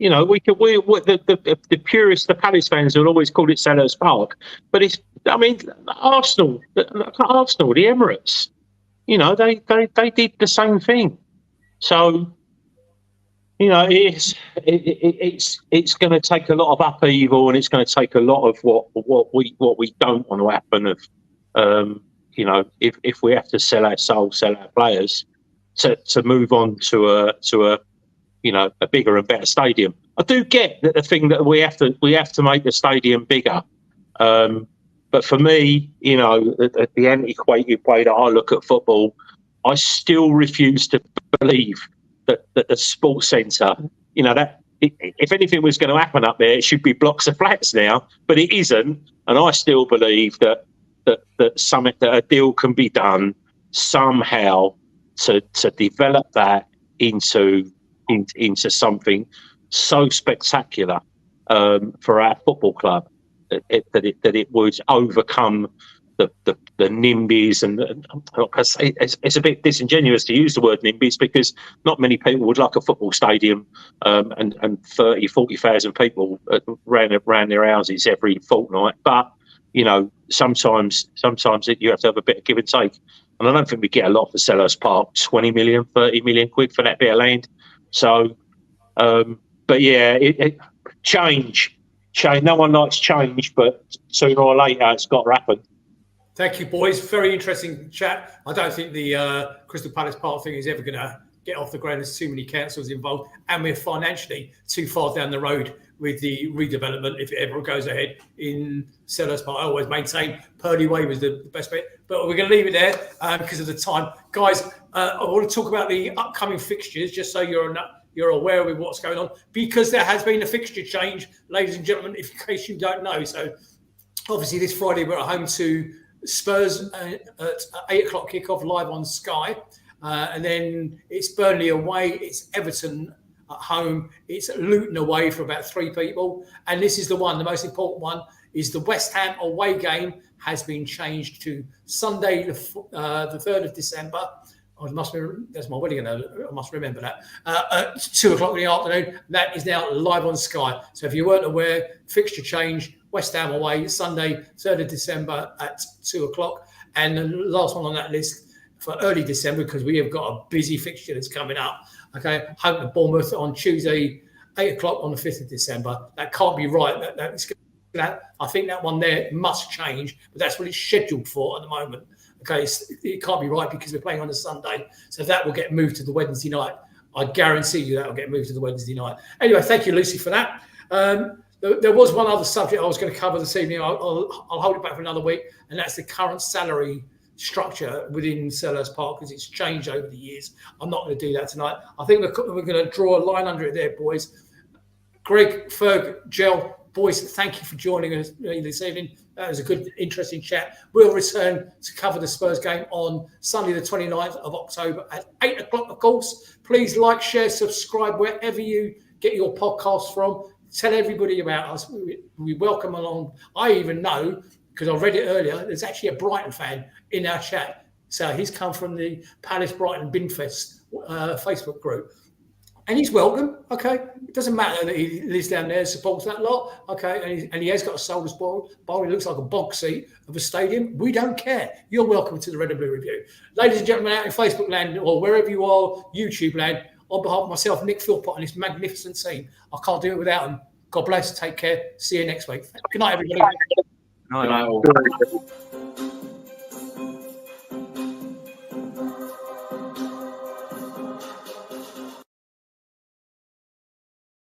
You know, the purists, the Palace fans will always call it Selhurst Park, but it's. I mean, Arsenal, the Emirates. You know, they did the same thing. So. it's going to take a lot of upheaval, and it's going to take a lot of what we don't want to happen. If we have to sell our soul, sell our players to move on to a bigger and better stadium. I do get that the thing that we have to make the stadium bigger. But for me, the antiquated way that I look at football, I still refuse to believe that the sports centre, that if anything was going to happen up there, it should be blocks of flats now, but it isn't. And I still believe that a deal can be done somehow to develop that into something so spectacular for our football club that it would overcome the NIMBYs, and it's a bit disingenuous to use the word NIMBYs because not many people would like a football stadium and 40,000 people ran their houses every fortnight. But sometimes you have to have a bit of give and take, and I don't think we get a lot for Sellers Park, 20 million, 30 million quid for that bit of land. So, but yeah, change. No one likes change, but sooner or later it's got to happen. Thank you, boys. Very interesting chat. I don't think the Crystal Palace Park thing is ever going to get off the ground. There's too many councils involved, and we're financially too far down the road with the redevelopment if it ever goes ahead in Sellers Park. I always maintain Purley Way was the best bet, but we're going to leave it there because of the time. Guys, I want to talk about the upcoming fixtures, just so you're aware of what's going on, because there has been a fixture change, ladies and gentlemen, in case you don't know. So obviously this Friday we're at home to Spurs at 8 o'clock kickoff live on Sky, and then it's Burnley away, it's Everton at home, it's Luton away for about 3 people, and this is the most important one, is the West Ham away game has been changed to Sunday the 3rd of December. That's my wedding, I must remember that. At 2 o'clock in the afternoon, that is now live on Sky. So if you weren't aware, fixture change, West Ham away, Sunday, 3rd of December at 2 o'clock. And the last one on that list for early December, because we have got a busy fixture that's coming up. Okay, home to Bournemouth on Tuesday, 8 o'clock on the 5th of December. That can't be right. I think that one there must change, but that's what it's scheduled for at the moment. Okay, it can't be right because we're playing on a Sunday. So that will get moved to the Wednesday night. I guarantee you that will get moved to the Wednesday night. Anyway, thank you, Lucy, for that. There was one other subject I was going to cover this evening. I'll hold it back for another week, and that's the current salary structure within Sellers Park, because it's changed over the years. I'm not going to do that tonight. I think we're going to draw a line under it there, boys. Greg, Ferg, Gel, boys, thank you for joining us this evening. That was a good, interesting chat. We'll return to cover the Spurs game on Sunday, the 29th of October at 8 o'clock, of course. Please like, share, subscribe wherever you get your podcasts from. Tell everybody about us. We welcome along. I even know, because I read it earlier, there's actually a Brighton fan in our chat. So he's come from the Palace Brighton Binfest Facebook group. And he's welcome, okay? It doesn't matter that he lives down there and supports that lot, okay? And he has got a solar bowl. It looks like a bog seat of a stadium. We don't care. You're welcome to the Red and Blue Review. Ladies and gentlemen out in Facebook land or wherever you are, YouTube land, on behalf of myself, Nick Philpott, and this magnificent team, I can't do it without them. God bless. Take care. See you next week. Good night, everybody. Good night.